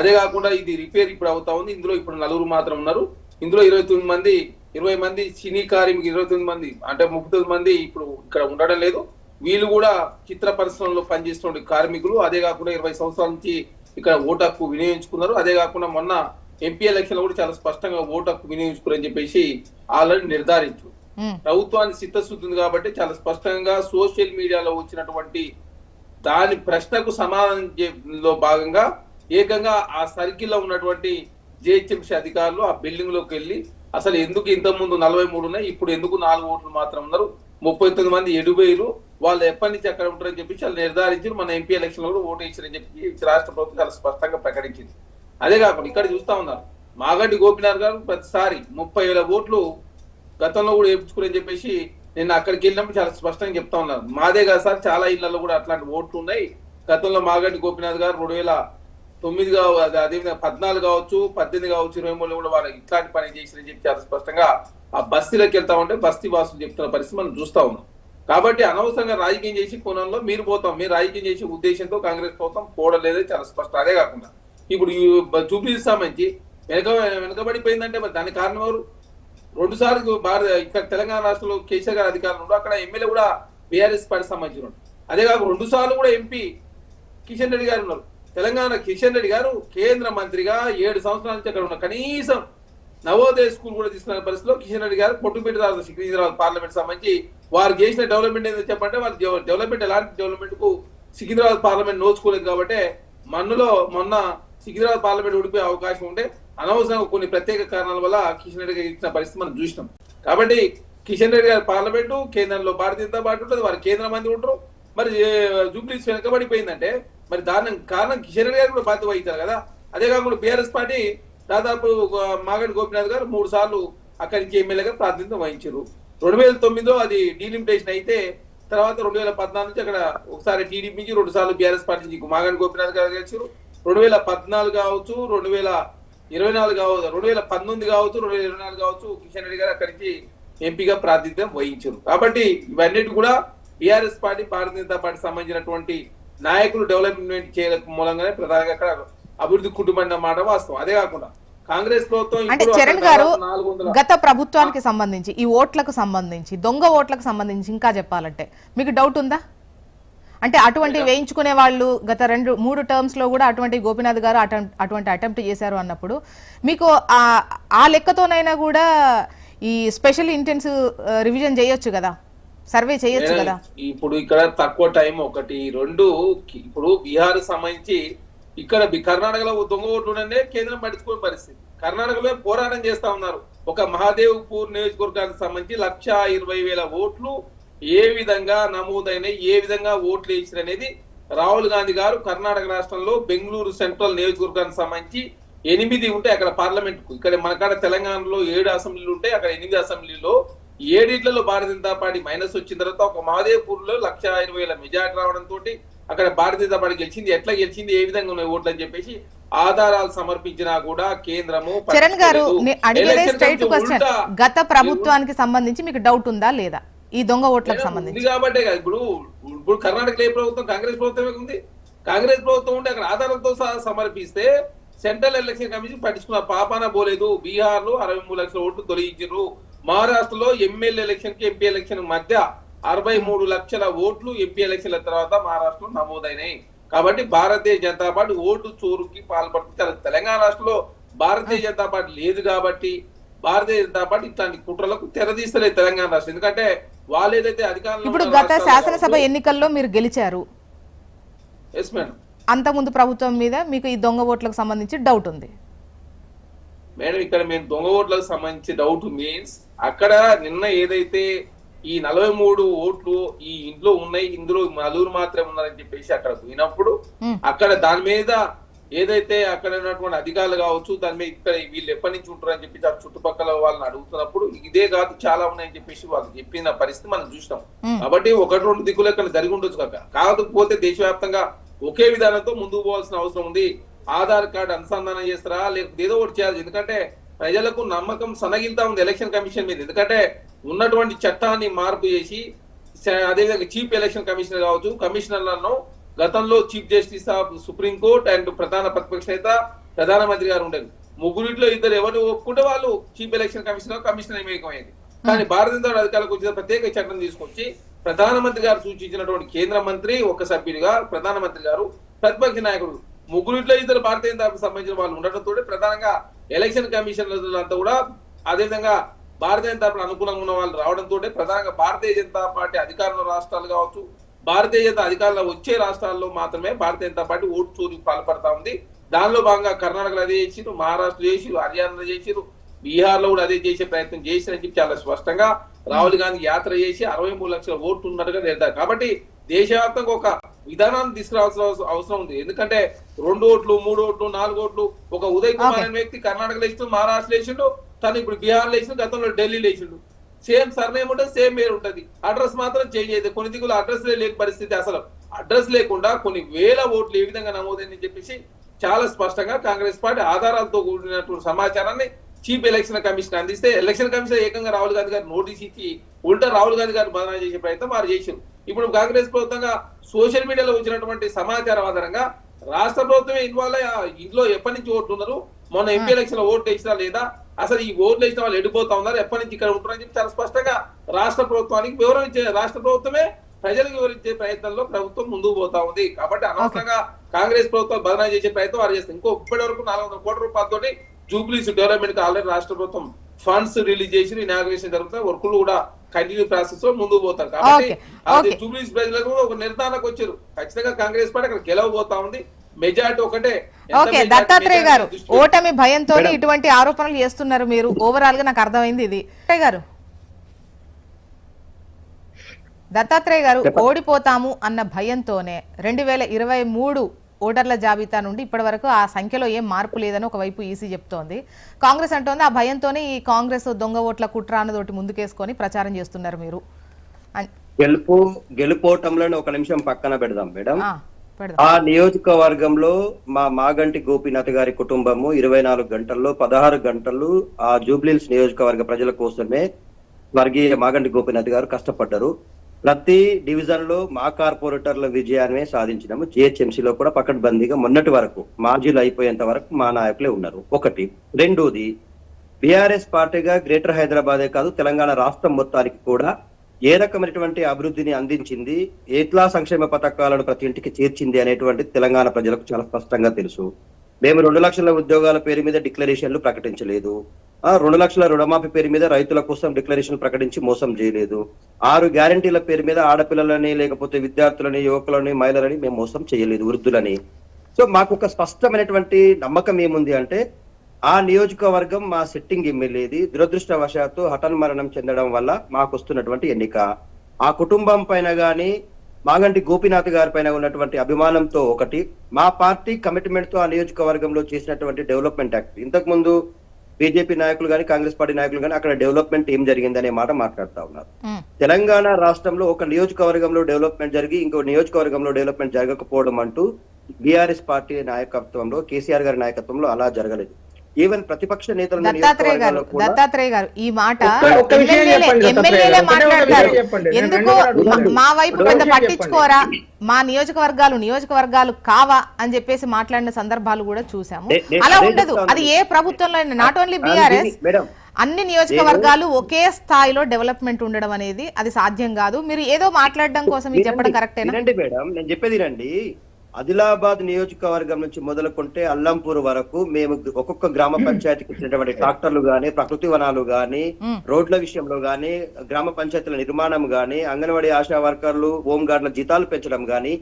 అదే కాకుండా ఇది రిపేర్ ఇప్పుడు అవుతా ఉంది. ఇందులో ఇప్పుడు 4 మాత్రం ఉన్నారు. ఇందులో 20 మంది సినీ కార్మికులు, 29 మంది అంటే 39 మంది ఇప్పుడు ఇక్కడ ఉండడం లేదు. వీళ్ళు కూడా చిత్ర పరిశ్రమలో పనిచేస్తున్న కార్మికులు. అదే కాకుండా 20 సంవత్సరాల నుంచి ఇక్కడ ఓటు హక్కు వినియోగించుకున్నారు. అదే కాకుండా మొన్న ఎంపీ ఎలక్షన్ కూడా చాలా స్పష్టంగా ఓటు హక్కు వినియోగించుకున్నారని చెప్పేసి ఆల్రెడీ నిర్ధారించు. ప్రభుత్వానికి చిత్తశుద్ధి ఉంది కాబట్టి చాలా స్పష్టంగా సోషల్ మీడియాలో వచ్చినటువంటి దాని ప్రశ్నకు సమాధానంలో భాగంగా ఏకంగా ఆ సర్కిల్లో ఉన్నటువంటి జిహెచ్ఎంసీ అధికారులు ఆ బిల్డింగ్ లోకి వెళ్ళి అసలు ఎందుకు ఇంతకుముందు 43 ఉన్నాయి, ఇప్పుడు ఎందుకు 4 ఓట్లు మాత్రం ఉన్నారు, 39 మంది ఎడుబేరు, వాళ్ళు ఎప్పటి నుంచి అక్కడ ఉంటారని చెప్పి వాళ్ళు నిర్ధారించి మన ఎంపీ ఎలక్షన్ లో కూడా ఓటు వేసారని చెప్పి రాష్ట్ర ప్రభుత్వం చాలా స్పష్టంగా ప్రకటించింది. అదే కాకుండా ఇక్కడ చూస్తా ఉన్నారు మాగంటి గోపీనాథ్ గారు ప్రతిసారి 30,000 ఓట్లు గతంలో కూడా వేయించుకుని చెప్పేసి నేను అక్కడికి వెళ్ళినప్పుడు చాలా స్పష్టంగా చెప్తా ఉన్నారు. మాదే కాదు సార్, చాలా ఇళ్లలో కూడా అట్లాంటి ఓట్లు ఉన్నాయి. గతంలో మాగంటి గోపీనాథ్ గారు 2009 అదేవిధంగా 14 కావచ్చు, 18 కావచ్చు, 23 కూడా వాళ్ళు ఇట్లాంటి పని చేసిరని చెప్పి చాలా స్పష్టంగా ఆ బస్తీలోకి వెళ్తా ఉంటే బస్తీ వాసులు చెప్తున్న పరిస్థితి మనం చూస్తా ఉన్నాం. కాబట్టి అనవసరంగా రాజకీయం చేసి కోణంలో మీరు పోతాం, మీరు రాజకీయం చేసే ఉద్దేశంతో కాంగ్రెస్ ప్రభుత్వం పోవడం లేదే చాలా స్పష్టం. అదే కాకుండా ఇప్పుడు జూబ్లీ సంబంధించి వెనకబడిపోయిందంటే మరి దానికి కారణం ఎవరు? 2 సార్లు ఇక్కడ తెలంగాణ రాష్ట్రంలో కేసీఆర్ గారు అధికారులు ఉన్నారు, అక్కడ ఎమ్మెల్యే కూడా బీఆర్ఎస్ పార్టీ సంబంధించిన. అదే కాక 2 సార్లు కూడా ఎంపీ కిషన్ రెడ్డి గారు ఉన్నారు. తెలంగాణ కిషన్ రెడ్డి గారు కేంద్ర మంత్రిగా 7 సంవత్సరాల నుంచి అక్కడ ఉన్నారు. కనీసం నవోదయ స్కూల్ కూడా తీసుకున్న పరిస్థితిలో కిషన్ రెడ్డి గారు పొట్టుపెట్టి సికింద్రాబాద్ పార్లమెంట్ సంబంధించి వారు చేసిన డెవలప్మెంట్ ఏదో చెప్పంటే వాళ్ళు డెవలప్మెంట్ ఎలాంటి డెవలప్మెంట్ కు సికింద్రాబాద్ పార్లమెంట్ నోచుకోలేదు. కాబట్టి మొన్న సికింద్రాబాద్ పార్లమెంట్ ఓడిపోయే అవకాశం ఉంటే అనవసరంగా కొన్ని ప్రత్యేక కారణాల వల్ల కిషన్ రెడ్డి గారు ఇచ్చిన పరిస్థితి మనం చూసినాం. కాబట్టి కిషన్ రెడ్డి గారి పార్లమెంటు కేంద్రంలో భారతీయ జనతా పార్టీ ఉంటుంది, వారు కేంద్ర మంత్రి ఉంటారు. మరి జూబ్లీస్ వెనకబడిపోయిందంటే మరి దాని కారణం కిషన్ రెడ్డి గారు కూడా బాధ్యత వహించారు కదా. అదే కాకుండా బీఆర్ఎస్ పార్టీ దాదాపు మాగంటి గోపీనాథ్ గారు 3 సార్లు అక్కడి నుంచి ఎమ్మెల్యేగా ప్రాతినిధ్యం వహించారు. 2009లో అది డీలిమిటేషన్ అయితే తర్వాత 2014 నుంచి అక్కడ ఒకసారి టీడీపీ నుంచి 2 సార్లు బీఆర్ఎస్ పార్టీ నుంచి మాగంటి గోపీనాథ్ గారు గెలిచారు. 2014 కావచ్చు, 2024 కావచ్చు, 2019 కావచ్చు, 2024 కావచ్చు కిషన్ రెడ్డి గారు అక్కడి నుంచి ఎంపీగా ప్రాతినిధ్యం వహించారు. కాబట్టి ఇవన్నిటి కూడా BRS party, Bharatiya Janata party సంబంధించినటువంటి నాయకులు డెవలప్మెంట్ చేయడం మూలంగానే ప్రధానంగా అక్కడ అభివృద్ధి కుటుంబం మాట వాస్తవం. అదే కాకుండా కాంగ్రెస్ ప్రభుత్వం అంటే చరణ్ గారు గత ప్రభుత్వానికి సంబంధించి ఈ ఓట్లకు సంబంధించి దొంగ ఓట్లకు సంబంధించి ఇంకా చెప్పాలంటే మీకు డౌట్ ఉందా? అంటే అటువంటి వేయించుకునే వాళ్ళు గత 2-3 టర్మ్స్ లో కూడా అటువంటి గోపీనాథ్ గారు అటువంటి అటెంప్ట్ చేశారు అన్నప్పుడు మీకు ఆ లెక్కతోనైనా కూడా ఈ స్పెషల్ ఇంటెన్సివ్ రివిజన్ చేయొచ్చు కదా, సర్వే చేయొచ్చు కదా. ఇప్పుడు ఇక్కడ తక్కువ టైం 1, 2 ఇప్పుడు బీహార్ సంబంధించి ఇక్కడ కర్ణాటకలో దొంగ ఓట్లు కేంద్రం పట్టించుకునే పరిస్థితి. కర్ణాటకలో పోరాటం చేస్తా ఉన్నారు. ఒక మహాదేవ్పూర్ నియోజకవర్గానికి సంబంధించి 1,20,000 ఓట్లు ఏ విధంగా నమోదైనాయి, ఏ విధంగా ఓట్లు వేసారు అనేది రాహుల్ గాంధీ గారు కర్ణాటక రాష్ట్రంలో బెంగళూరు సెంట్రల్ నియోజకవర్గానికి సంబంధించి 8 ఉంటాయి అక్కడ పార్లమెంట్ కు. ఇక్కడ మనకాడ తెలంగాణలో 7 అసెంబ్లీలు ఉంటాయి, అక్కడ 8 అసెంబ్లీలో 7 భారతీయ జనతా పార్టీ మైనస్ వచ్చిన తర్వాత ఒక మహాదేవ్పూర్ లో 1,20,000 మెజార్టీ రావడంతో అక్కడ భారతీయ జనతా పార్టీ గెలిచింది, ఎట్లా గెలిచింది, ఏ విధంగా ఉన్నాయి ఓట్లు అని చెప్పేసి ఆధారాలు సమర్పించినా కూడా కేంద్రము చరణ్ గారు పట్టించుకోలేదు. అడిగేదే ఎలక్షన్ స్ట్రైట్ కమిషన్ క్వశ్చన్, ఉల్టా గత ప్రభుత్వానికి సంబంధించి మీకు డౌట్ ఉందా లేదా ఈ దొంగ ఓట్లకు సంబంధించి? ఉంది కాబట్టే కదా ఇప్పుడు కర్ణాటకలో ఏ ప్రభుత్వం, కాంగ్రెస్ ప్రభుత్వమే ఉంది. కాంగ్రెస్ ప్రభుత్వం ఉంటే అక్కడ ఆధారాలతో సహా సమర్పిస్తే సెంట్రల్ ఎలక్షన్ కమిషన్ పట్టించుకున్న పాపాన పోలేదు. బీహార్ లో 63 లక్షల ఓట్లు తొలగించారు. మహారాష్ట్రలో ఎమ్మెల్యే ఎలక్షన్ కి ఎంపీ ఎలక్షన్ మధ్య 63 లక్షల ఓట్లు ఎంపీ ఎలక్షన్ల తర్వాత మహారాష్ట్రలో నమోదైనాయి. కాబట్టి భారతీయ జనతా పార్టీ ఓటు చోరుకి పాల్పడుతుంది. తెలంగాణ రాష్ట్రంలో భారతీయ జనతా పార్టీ లేదు కాబట్టి భారతీయ జనతా పార్టీ ఇట్లాంటి కుట్రలకు తెరదీస్తలేదు తెలంగాణ రాష్ట్రం. ఎందుకంటే వాళ్ళు ఏదైతే అధికారంలో ఇప్పుడు గత శాసనసభ ఎన్నికల్లో మీరు గెలిచారు, ఎస్ మేడం, అంతకుముందు ప్రభుత్వం మీద మీకు ఈ దొంగ ఓట్లకు సంబంధించి డౌట్ ఉంది. మేడం ఇక్కడ మేము దొంగ ఓట్లకు సంబంధించి డౌట్ మీన్స్ అక్కడ నిన్న ఏదైతే ఈ 43 ఓట్లు ఈ ఇంట్లో ఉన్నాయి, ఇందులో నలుగురు మాత్రమే ఉన్నారని చెప్పేసి అక్కడ పోయినప్పుడు అక్కడ దాని మీద ఏదైతే అక్కడ ఉన్నటువంటి అధికారులు కావచ్చు దాని మీద ఇక్కడ వీళ్ళు ఎప్పటి నుంచి ఉంటారు అని చెప్పి చుట్టుపక్కల వాళ్ళని అడుగుతున్నప్పుడు ఇదే కాదు చాలా ఉన్నాయని చెప్పేసి వాళ్ళు చెప్పిన పరిస్థితి మనం చూసినాం. కాబట్టి 1-2 దిక్కులు ఇక్కడ జరిగి ఉండొచ్చు కాక, కాకపోతే దేశవ్యాప్తంగా ఒకే విధానంతో ముందుకు పోవాల్సిన అవసరం ఉంది. ఆధార్ కార్డు అనుసంధానం చేస్తారా లేకపోతే ఏదో ఒకటి చేయాలి. ఎందుకంటే ప్రజలకు నమ్మకం సన్నగిల్తా ఉంది ఎలక్షన్ కమిషన్ మీద. ఎందుకంటే ఉన్నటువంటి చట్టాన్ని మార్పు చేసి అదేవిధంగా చీఫ్ ఎలక్షన్ కమిషనర్ కావచ్చు, కమిషనర్లను గతంలో chief justice of supreme court and ప్రధాన ప్రతిపక్ష నేత ప్రధానమంత్రి గారు ఉండేది. ముగ్గురిట్లో ఇద్దరు ఎవరు ఒప్పుకుంటే వాళ్ళు చీఫ్ ఎలక్షన్ కమిషనర్ నియమికమైంది. కానీ భారతీయ జనతా పార్టీ అధికారులకు వచ్చిన ప్రత్యేక చట్టం తీసుకొచ్చి ప్రధానమంత్రి గారు సూచించినటువంటి కేంద్ర మంత్రి ఒక సభ్యుడిగా, ప్రధానమంత్రి గారు ప్రతిపక్ష నాయకుడు, ముగ్గురిట్లో ఇద్దరు భారతీయ జనతా పార్టీకి సంబంధించిన వాళ్ళు ఉండటంతో ప్రధానంగా ఎలక్షన్ కమిషనర్లంతా కూడా అదేవిధంగా భారతీయ జనతా పార్టీ అనుకూలంగా ఉన్న వాళ్ళు రావడంతో ప్రధానంగా భారతీయ జనతా పార్టీ అధికారంలో రాష్ట్రాలు కావచ్చు, భారతీయ జనతా అధికారంలో వచ్చే రాష్ట్రాల్లో మాత్రమే భారతీయ జనతా పార్టీ ఓటు చోరీకి పాల్పడతా ఉంది. దానిలో భాగంగా కర్ణాటకలో అదే చేసిరు, మహారాష్ట్రలో చేసిరు, హర్యానాలో చేసిరు, బీహార్ లో కూడా అదే చేసే ప్రయత్నం చేసిరని చెప్పి చాలా స్పష్టంగా రాహుల్ గాంధీ యాత్ర చేసి 63 లక్షల ఓట్లు ఉన్నట్టుగా నిర్ధారణ. కాబట్టి దేశవ్యాప్తంగా ఒక విధానాన్ని తీసుకురావాల్సిన అవసరం ఉంది. ఎందుకంటే 2 ఓట్లు 3 ఓట్లు 4 ఓట్లు ఒక ఉదయ్ కుమార్ అనే వ్యక్తి కర్ణాటకలో వేసిండు, మహారాష్ట్రలో వేసిండు, తను ఇప్పుడు బీహార్ లో వేసిండు, గతంలో ఢిల్లీలో వేసిండు. సేమ్ సర్నేమ్ ఉంటుంది, సేమ్ పేరు ఉంటుంది, అడ్రస్ మాత్రం చేంజ్ అయితే కొన్ని దిగులు అడ్రస్ లేని పరిస్థితి. అసలు అడ్రస్ లేకుండా కొన్ని వేల ఓట్లు ఏ విధంగా నమోదైందని చెప్పేసి చాలా స్పష్టంగా కాంగ్రెస్ పార్టీ ఆధారాలతో కూడినటువంటి సమాచారాన్ని చీఫ్ ఎలక్షన్ కమిషన్ అందిస్తే ఎలక్షన్ కమిషన్ ఏకంగా రాహుల్ గాంధీ గారు నోటీస్ ఇచ్చి ఉల్టా రాహుల్ గాంధీ గారు బదనాలు చేసే ప్రయత్నం వారు చేశారు. ఇప్పుడు కాంగ్రెస్ ప్రభుత్వంగా సోషల్ మీడియాలో వచ్చినటువంటి సమాచారం ఆధారంగా రాష్ట్ర ప్రభుత్వమే ఇన్వాల్వ్ అయ్యి ఇంట్లో ఎప్పటి నుంచి ఓట్లు ఉన్నారు, మొన్న ఎంపీ ఎలక్షన్ లో ఓట్లు వేసినా లేదా, అసలు ఈ ఓట్లు వేసిన వాళ్ళు ఎడిపోతా ఉన్నారు, ఎప్పటి నుంచి ఇక్కడ ఉంటున్నారని చెప్పి చాలా స్పష్టంగా రాష్ట్ర ప్రభుత్వానికి వివరణ ఇచ్చే రాష్ట్ర ప్రభుత్వమే ప్రజలకు వివరించే ప్రయత్నంలో ప్రభుత్వం ముందుకు పోతా ఉంది. కాబట్టి అనవసరంగా కాంగ్రెస్ ప్రభుత్వం బదనాలు చేసే ప్రయత్నం వారు చేస్తారు. ఇంకో ఇప్పటి వరకు 400 కోట్ల రూపాయలతోటి జూబ్లీస్ డెవలప్మెంట్ కి ఆల్రెడీ రాష్ట్ర ప్రభుత్వం ఫండ్స్ రిలీజ్ చేసి ఇనాగ్రేషన్ జరుగుతాయి, వర్కులు కూడా కంటిన్యూ ప్రాసెస్ లో ముందుకు పోతారు. కాబట్టి జూబ్లీస్ ప్రజలకు కూడా ఒక నిర్ధారణకు వచ్చారు, ఖచ్చితంగా కాంగ్రెస్ పార్టీ అక్కడ గెలవబోతా ఉంది. మెజార్టీ ఒకటే. ఓకే దత్తాత్రేయ గారు, ఓటమి భయంతో ఇటువంటి ఆరోపణలు చేస్తున్నారు మీరు, ఓవరాల్ గా నాకు అర్థమైంది ఇది. దత్తాత్రేయ గారు ఓడిపోతాము అన్న భయంతోనే 2023 ఓటర్ల జాబితా నుండి ఇప్పటి వరకు ఆ సంఖ్యలో ఏం మార్పు లేదని ఒకవైపు ఈసీ చెప్తోంది. కాంగ్రెస్ అంటోంది ఆ భయంతోనే ఈ కాంగ్రెస్ దొంగ ఓట్ల కుట్ర అన్నదోటి ముందుకేసుకొని ప్రచారం చేస్తున్నారు మీరు. గెలుపోవటంలోనే ఒక నిమిషం పక్కన పెడదాం మేడం. ఆ నియోజకవర్గంలో మాగంటి గోపీనాథ్ గారి కుటుంబము 24 గంటల్లో 16 గంటలు ఆ జూబ్లీహిల్స్ నియోజకవర్గ ప్రజల కోసమే స్వర్గీయ మాగంటి గోపీనాథ్ గారు కష్టపడ్డారు. ప్రతి డివిజన్ లో మా కార్పొరేటర్ల విజయాన్ని సాధించినాము. జిహెచ్ఎంసీలో కూడా పకడ్బందీగా మొన్నటి వరకు మాజీలు అయిపోయేంత వరకు మా నాయకులే ఉన్నారు. ఒకటి. రెండోది, బీఆర్ఎస్ పార్టీగా గ్రేటర్ హైదరాబాదే కాదు తెలంగాణ రాష్ట్రం మొత్తానికి కూడా ఏ రకమైనటువంటి అభివృద్ధిని అందించింది, ఎట్లా సంక్షేమ పథకాలను ప్రతి ఇంటికి చేర్చింది అనేటువంటి తెలంగాణ ప్రజలకు చాలా స్పష్టంగా తెలుసు. మేము 2 లక్షల ఉద్యోగాల పేరు మీద డిక్లరేషన్లు ప్రకటించలేదు, 2 లక్షల రుణమాఫీ పేరు మీద రైతుల కోసం డిక్లరేషన్ ప్రకటించి మోసం చేయలేదు, 6 గ్యారంటీల పేరు మీద ఆడపిల్లలని లేకపోతే విద్యార్థులని యువకులని మహిళలని మేము మోసం చేయలేదు, వృద్ధులని. సో మాకు ఒక స్పష్టమైనటువంటి నమ్మకం ఏముంది అంటే ఆ నియోజకవర్గం మా సిట్టింగ్ ఎమ్మెల్యేది దురదృష్టవశాత్తు హఠాన్మరణం చెందడం వల్ల మాకు వస్తున్నటువంటి ఎన్నిక. ఆ కుటుంబం పైన గాని మాగంటి గోపీనాథ్ గారి పైన ఉన్నటువంటి అభిమానంతో ఒకటి, మా పార్టీ కమిట్మెంట్ తో ఆ నియోజకవర్గంలో చేసినటువంటి డెవలప్మెంట్ యాక్ట్, ఇంతకు ముందు బీజేపీ నాయకులు కానీ కాంగ్రెస్ పార్టీ నాయకులు కానీ అక్కడ డెవలప్మెంట్ ఏం జరిగింది అనే మాట మాట్లాడుతా ఉన్నారు. ఉమ్, తెలంగాణ రాష్ట్రంలో ఒక నియోజకవర్గంలో డెవలప్మెంట్ జరిగి ఇంకో నియోజకవర్గంలో డెవలప్మెంట్ జరగకపోవడం అంటూ బీఆర్ఎస్ పార్టీ నాయకత్వంలో కేసీఆర్ గారి నాయకత్వంలో అలా జరగలేదు. ఈవెన్ ప్రతిపక్ష నేతలు దత్తాత్రేయ గారు ఈ మాట ఒక్క విషయం చెప్పండి ఎమ్మెల్యేలే దత్తాత్రేయ గారు. మాట్లాడతారు. ఒకటే చెప్పండి. నేను ఎందుకు రెండు అడుగుతాను. మా వైపు ఒక పెద్ద విషయం పట్టించుకోరా, మా నియోజకవర్గాలు కావా అని చెప్పేసి మాట్లాడిన సందర్భాలు కూడా చూసాము. అలా ఉండదు. అది ఏ ప్రభుత్వంలో, నాట్ ఓన్లీ బీఆర్ఎస్, అన్ని నియోజకవర్గాలు ఒకే స్థాయిలో డెవలప్మెంట్ ఉండడం అనేది అది సాధ్యం కాదు. మీరు ఏదో మాట్లాడడం కోసం ఇది చెప్పడం కరెక్టేనా? వినండి మేడం, నేను చెప్పేది రండి. ఆదిలాబాద్ నియోజకవర్గం నుంచి మొదలుకుంటే అల్లంపూర్ వరకు మేము ఒక్కొక్క గ్రామ పంచాయతీకి వచ్చినటువంటి ట్రాక్టర్లు గానీ, ప్రకృతి వనాలు గానీ, రోడ్ల విషయంలో గానీ, గ్రామ పంచాయతీల నిర్మాణం గానీ, అంగన్వాడీ ఆశా వర్కర్లు, హోమ్ గార్డుల జీతాలు పెంచడం గానీ,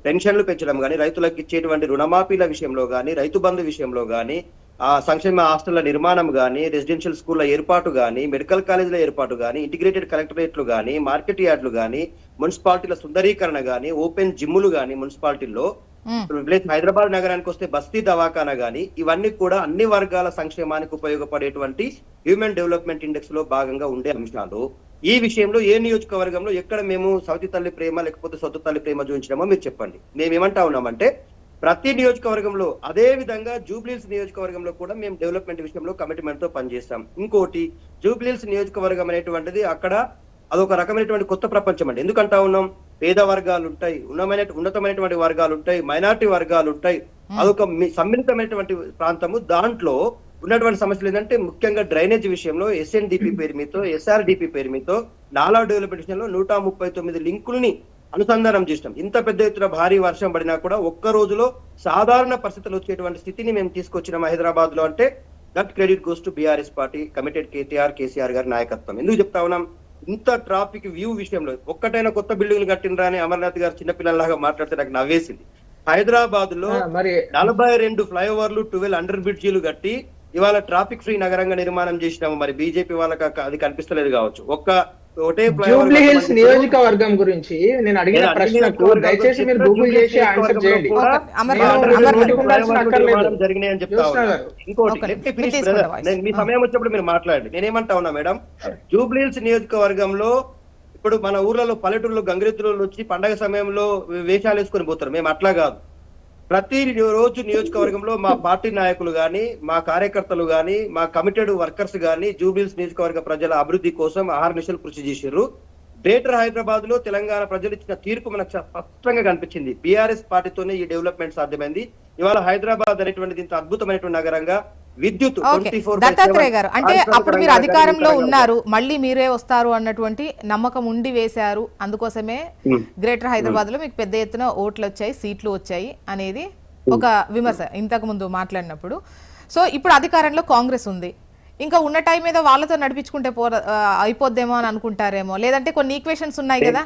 పెన్షన్లు పెంచడం గానీ, రైతులకు ఇచ్చేటువంటి రుణమాఫీల విషయంలో గానీ, రైతు బంధు విషయంలో గానీ, ఆ సంక్షేమ హాస్టళ్ల నిర్మాణం గానీ, రెసిడెన్షియల్ స్కూళ్ల ఏర్పాటు గానీ, మెడికల్ కాలేజీల ఏర్పాటు గానీ, ఇంటిగ్రేటెడ్ కలెక్టరేట్లు గానీ, మార్కెట్ యార్డులు గానీ, మున్సిపాలిటీల సుందరీకరణ గానీ, ఓపెన్ జిమ్ములు గానీ, మున్సిపాలిటీల్లో హైదరాబాద్ నగరానికి వస్తే బస్తీ దవాఖానా గానీ, ఇవన్నీ కూడా అన్ని వర్గాల సంక్షేమానికి ఉపయోగపడేటువంటి హ్యూమన్ డెవలప్మెంట్ ఇండెక్స్ లో భాగంగా ఉండే అంశాలు. ఈ విషయంలో ఏ నియోజకవర్గంలో ఎక్కడ మేము సౌతి తల్లి ప్రేమ లేకపోతే సొత్తు తల్లి ప్రేమ చూపించినామో మీరు చెప్పండి. మేము ఏమంటా ఉన్నామంటే ప్రతి నియోజకవర్గంలో, అదే విధంగా జూబ్లీహిల్స్ నియోజకవర్గంలో కూడా మేము డెవలప్మెంట్ విషయంలో కమిట్మెంట్ తో పనిచేస్తాం. ఇంకోటి, జూబ్లీహిల్స్ నియోజకవర్గం అనేటువంటిది అక్కడ అదొక రకమైనటువంటి కొత్త ప్రపంచం అండి. ఎందుకంటా ఉన్నాం, పేద వర్గాలు ఉంటాయి, ఉన్నతమైనటువంటి వర్గాలు ఉంటాయి, మైనారిటీ వర్గాలు ఉంటాయి. అదొక సమ్మిళితమైనటువంటి ప్రాంతము. దాంట్లో ఉన్నటువంటి సమస్యలు ఏంటంటే ముఖ్యంగా డ్రైనేజ్ విషయంలో ఎస్ఎన్డిపి పేరు మీతో, ఎస్ఆర్డిపి పేరు మీతో నాలా డెవలప్మెంట్ విషయంలో 139 లింకుల్ని అనుసంధానం చేసినాం. ఇంత పెద్ద ఎత్తున భారీ వర్షం పడినా కూడా ఒక్క రోజులో సాధారణ పరిస్థితులు వచ్చేటువంటి స్థితిని మేము తీసుకొచ్చినాం హైదరాబాద్ లో. అంటే that credit goes to BRS party, committed KCR గారి నాయకత్వం. ఎందుకు చెప్తా ఉన్నాం, ఇంత ట్రాఫిక్ వ్యూ విషయంలో ఒక్కటైనా కొత్త బిల్డింగ్లు కట్టినరా అని అమర్నాథ్ గారు చిన్నపిల్లలాగా మాట్లాడితే నాకు నవ్వేసింది. హైదరాబాద్ లో 42 ఫ్లైఓవర్లు, 12 అండర్ బ్రిడ్జీలు కట్టి ఇవాళ ట్రాఫిక్ ఫ్రీ నగరంగా నిర్మాణం చేసినాము. మరి బీజేపీ వాళ్ళకి అది కనిపిస్తలేదు కావచ్చు. ఒకటే జూబ్లీహిల్స్ నియోజకవర్గం గురించి నేను అడిగిన ప్రశ్నకు దయచేసి మీరు గూగుల్ చేసి ఆన్సర్ చేయండి. జరిగినాయని చెప్తా ఉన్నా. ఇంకోటి, మీ సమయం వచ్చినప్పుడు మీరు మాట్లాడండి. నేనేమంటా ఉన్నా మేడం, జూబ్లీహిల్స్ నియోజకవర్గంలో ఇప్పుడు మన ఊర్లలో పల్లెటూరులో గంగిరెద్దులు వచ్చి పండగ సమయంలో వేషాలు వేసుకొని పోతారు. మేము అట్లా కాదు. ప్రతి రోజు నియోజకవర్గంలో మా పార్టీ నాయకులు గాని, మా కార్యకర్తలు గాని, మా కమిటెడ్ వర్కర్స్ గాని జూబ్లీహిల్స్ నియోజకవర్గ ప్రజల అభివృద్ధి కోసం అహర్నిశలు కృషి చేశారు. గ్రేటర్ హైదరాబాద్ లో తెలంగాణ ప్రజలు ఇచ్చిన తీర్పు మనకు స్పష్టంగా కనిపించింది. బీఆర్ఎస్ పార్టీతోనే ఈ డెవలప్మెంట్ సాధ్యమైంది. ఇవాళ హైదరాబాద్ అనేటువంటిది ఇంత అద్భుతమైనటువంటి నగరంగా విద్యుత్ దత్తాత్రేయ గారు, అంటే అప్పుడు మీరు అధికారంలో ఉన్నారు, మళ్ళీ మీరే వస్తారు అన్నటువంటి నమ్మకం ఉండి వేశారు. అందుకోసమే గ్రేటర్ హైదరాబాద్ లో మీకు పెద్ద ఎత్తున ఓట్లు వచ్చాయి, సీట్లు వచ్చాయి అనేది ఒక విమర్శ ఇంతకు ముందు మాట్లాడినప్పుడు. సో ఇప్పుడు అధికారంలో కాంగ్రెస్ ఉంది, ఇంకా ఉన్న టైం మీద వాళ్ళతో నడిపించుకుంటే అయిపోద్దేమో అని అనుకుంటారేమో. లేదంటే కొన్ని ఈక్వేషన్స్ ఉన్నాయి కదా,